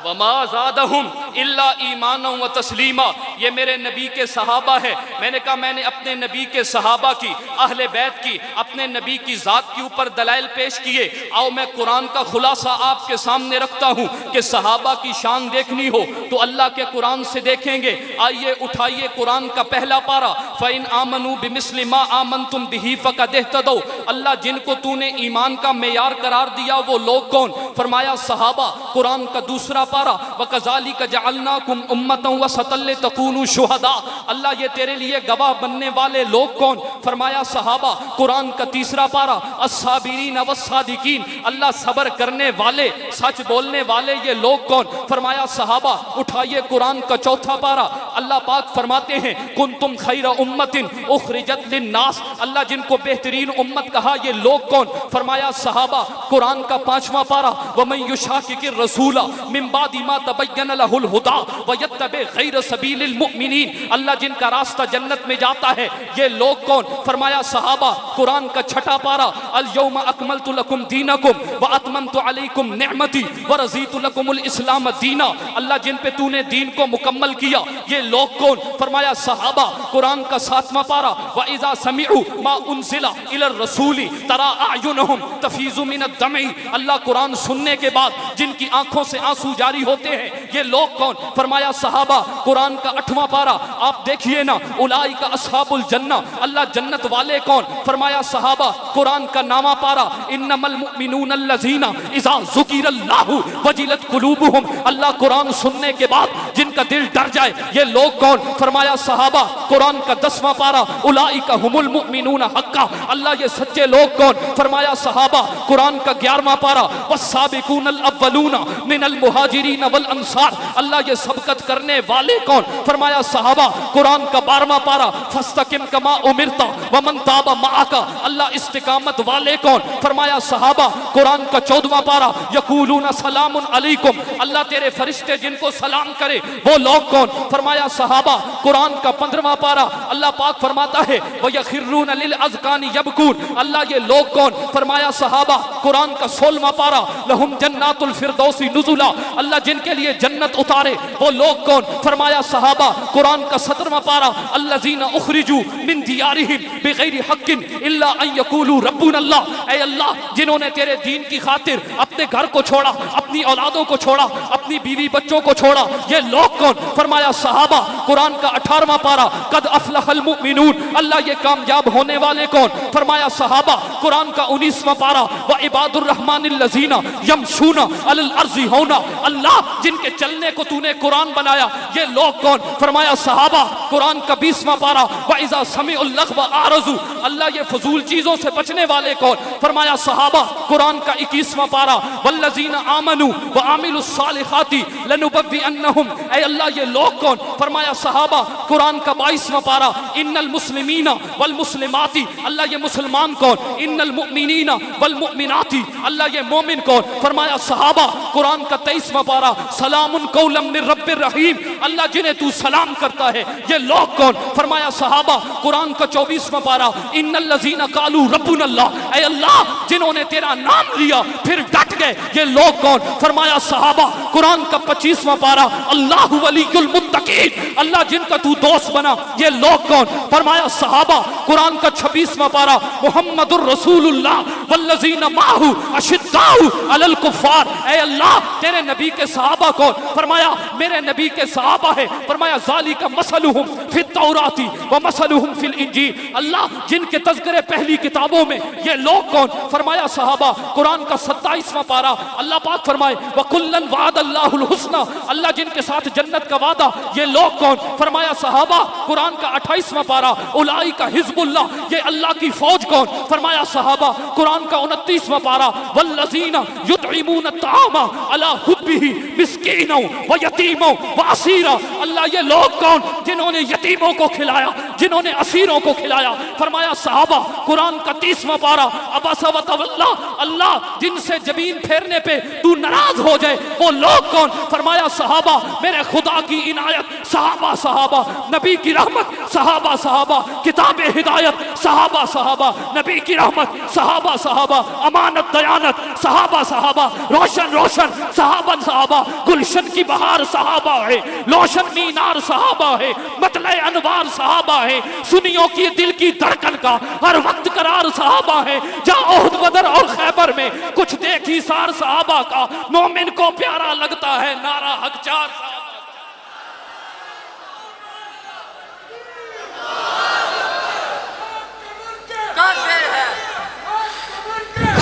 Speaker 1: वमा ज़ादहुम इल्ला ईमानन व तस्लीमा। ये मेरे नबी के सहाबा है। मैंने कहा मैंने अपने नबी के सहाबा की, अहले बैत की, अपने नबी की ज़ात के ऊपर दलाइल पेश किए। आओ मैं कुरान का खुलासा आपके सामने रखता हूँ कि सहाबा की शान देखनी हो तो अल्लाह के कुरान से देखेंगे। आइए उठाइए कुरान का पहला पारा, फ़इन आमनू बिमिस्लि मा आमनतुम बिही फ़क़द इह्तदौ। अल्लाह जिनको तूने ईमान का मेयार करार दिया वो लोग कौन? फरमाया सहाबा, कुरान का दूसरा पारा, वकज़ालिका जअलनाकुम उम्मतन वसतल लितकूनू शुहदा, अल्लाह ये तेरे लिए गवाह बनने वाले लोग कौन? फरमाया सहाबा, कुरान का तीसरा पारा, अस्साबिरीन वस्सादिकीन, अल्लाह सब्र करने वाले, सच बोलने वाले ये लोग कौन? फरमाया सहाबा। उठाइए कुरान का चौथा पारा, अल्लाह पाक फरमाते हैं कुंतुम खैरा उम्मतिन उखरिजत लिन्नास, अल्लाह जिनको बेहतरीन उम्मत कहा ये लोग कौन? फरमाया सहाबा। कुरान का पांचवा पारा, वमन युशाकिकिर रसूला मिन बादि मा तबय्यन लहुल हुदा व यत्तबि गैर सबीलिल मुमिनीन, अल्लाह जिनका रास्ता जन्नत में जाता है ये लोग कौन? फरमाया सहाबा। कुरान का छठा पारा, अल यौमा अकमलतु लकुम दीनकुम व अतममतु अलैकुम निअमती व रज़ीतु लकुमुल इस्लाम दीना, अल्लाह जिन पे तूने दीन को मुकम्मल किया ये लोग कौन? फरमाया सहाबा। कुरान का सातवां पारा, व इज़ा समिअू मा उनज़िला इलर रसूली तरा अयुनहुम तफीज़ु मिनद दमी, अल्लाह कुरान सुनने के बाद जिनकी आंखों से आंसू जारी होते हैं ये लोग कौन? फरमाया सहाबा। कुरान का आठवां पारा, आप देखिए ना, उलाइका अस्हाबुल जन्ना, अल्लाह जन्नत वाले कौन? फरमाया सहाबा। कुरान का नामा पारा, इन्नमल मुमिनूना अल्लज़ीना इज़ा ज़ुकिरल्लाहु वजिलत कुलूबुहुम, अल्लाह कुरान सुनने के बाद जिनका दिल डर जाए ये लोग कौन? फरमाया सहाबा। कुरान का 10वां पारा, उलाइका हुमुल मुमिनूना हक्का, अल्लाह ये सच्चे लोग कौन? फरमाया सहाबा। कुरान का 11वां पारा, वस्साबिकूनल अव्वलूना मिनल मुहाजिरीन वल अंसार, अल्लाह ये सबकत करने वाले कौन? फरमाया सहाबा। कुरान का 12वां पारा, फस्तकिम कमा उमिरता वमन ताबा माअका, अल्लाह इस्तिकामत वाले कौन? फरमाया सहाबा। कुरान का 14वां पारा, यकूलूना सलामुन अलैकुम, अल्लाह तेरे फरिश्ते जिनको सलाम करे वो लोग कौन? फरमाया सहाबा। कुरान का 15वां पारा, अल्लाह पाक फरमाता है वयखिरूना लिल अज़कानी यबकून, अल्लाह ये लोग कौन? फरमाया सहाबा। कुरान का 16वां पारा, लहुम जन्नातुल फिरदौसी नुज़ुला, अल्लाह जिनके लिए जन्नत उतारे वो लोग कौन? फरमाया सहाबा। कुरान का 17वां पारा, अल्लज़ीना उखरिजू मिन दियारिहिम बिगैरि हक्किन इल्ला अन यकूलू रब्बुना अल्लाह, ऐ अल्लाह जिन्होंने तेरे दीन की खातिर अपने घर को छोड़ा, अपनी औलादों को छोड़ा, अपनी बीवी बच्चों को छोड़ा ये लोग कौन? फरमाया सहाबा। कुरान का 18वां पारा, कद अफलहल मुमिनून, अल्लाह ये कामयाब होने वाले कौन? फरमाया सहाबा। कुरान का 19वां पारा, व इबादुर रहमानिल लज़ीना यमशूना अलल अर्ज़ि हौना, अल्लाह जिनके चलने को तूने कुरान बनाया ये लोग कौन? फरमाया सहाबा। कुरान का 20वां पारा, व इज़ा समिउल लग़व आरज़ू, अल्लाह ये फजूल चीजों से बचने वाले कौन? फरमाया सहाबा। कुरान का 21वां पारा, वल्लज़ीना आमनू व आमिलुस सालिहाती लनुबव्विअन्नहुम, ऐ अल्लाह ये लोग कौन? फरमाया सहाबा। कुरान का 22वां पारा, इन्नल मुस्लिमीना वल मुस्लिमाती, अल्लाह ये मुसलमान कौन? इन्नल मुमिनीना वल मुमिनाती, अल्लाह ये मोमिन कौन? फरमाया सहाबा। कुरान का 23वां पारा, सलामुन कौलम मिर रब्बिर रहीम, अल्लाह जिन्हें तू सलाम करता है ये लोग कौन? फरमाया सहाबा। कुरान का 24वां पारा, इन्नल लज़ीना कालू रब्बुना अल्लाह, ऐ अल्लाह जिन्होंने तेरा नाम लिया फिर डट गए ये लोग कौन? फरमाया सहाबा। कुरान का 25वां पारा, अल्लाहु वलियुल मुत्तकीन, अल्लाह जिनका तू दोस्त बना ये लोग कौन? फरमाया सहाबा। कुरान का 26वां पारा, मुहम्मदुर रसूलुल्लाह वल्लज़ीना माहू अशिद्दाउ अलल कुफ़ार, ऐ अल्लाह तेरे नबी के सहाबा कौन? फरमाया मेरे नबी के सहाबा है। फरमाया ज़ालिका मसलुहुम फित तौराती व मसलुहुम फिल इंजील, अल्लाह जिनके तज़किरे पहली किताबों में ये लोग कौन? फरमाया सहाबा। कुरान का 27वां पारा, अल्लाह पाक फरमाए वकुल्लन वादल्लाहुल हुस्ना, अल्लाह जिनके साथ जन्नत का वादा ये लोग कौन? फरमाया सहाबा। कुरान का 28वां पारा, उलाइका हिज़्बुल्लाह, ये अल्लाह की फौज कौन? फरमाया सहाबा। कुरान का 29वां पारा, वल्लज़ीना युतइमून अत्तामा अला हुब्बिही मिस्कीना व यतीमा व असीरा, अल्लाह ये लोग कौन? जिन्होंने यतीमों को खिलाया, जिन्होंने असीरों को खिलाया। फरमाया सहाबा। कुरान का 30वां पारा, अबसा व तवल्ला, अल्लाह जिनसे जमीन फेरने पे तू नाराज हो जाए वो लोग कौन? फरमाया सहाबा। मेरे खुदा की इनायत, सहाबा सहाबा, नबी की रहमत, सहाबा सहाबा, किताब हिदायत, सहाबा सहाबा, नबी की रहमत, सहाबा सहाबा, अमानत दयानत, सहाबा सहाबा, रोशन रोशन, सहाबा सहाबा, गुलशन की बहार सहाबा है, लोशन मीनार सहाबा है, मतले अनवार सहाबा है, सुनियों की दिल की धड़कन का हर वक्त करार सहाबा है। जा ओहद बदर और खैबर में कुछ देखी सार सहाबा का, मोमिन को प्यारा लगता है नारा हक चार।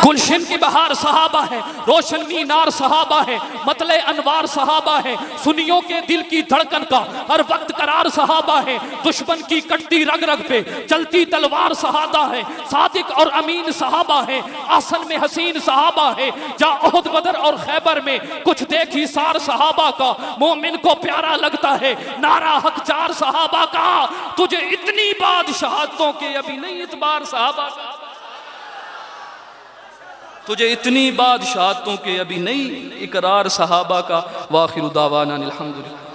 Speaker 1: गुलशन की बहार सहाबा है, रोशन मीनार सहाबा है, मतले अनवार सहाबा है, सुनियों के दिल की धड़कन का हर वक्त करार सहाबा है, दुश्मन की कटती रग रग पे चलती तलवार सहाबा है, सादिक और अमीन सहाबा है, आसन में हसीन सहाबा है, जा ओहद बदर और खैबर में कुछ देखी सार सहाबा का, मोमिन को प्यारा लगता है नारा हक चार सहाबा का, तुझे इतनी बादशाहतों के अभी नहीं इतबार सहाबा का, तुझे इतनी बादशाहतों के अभी नहीं इकरार सहाबा का। वाखिर दावाना अल्हम्दुलिल्लाह।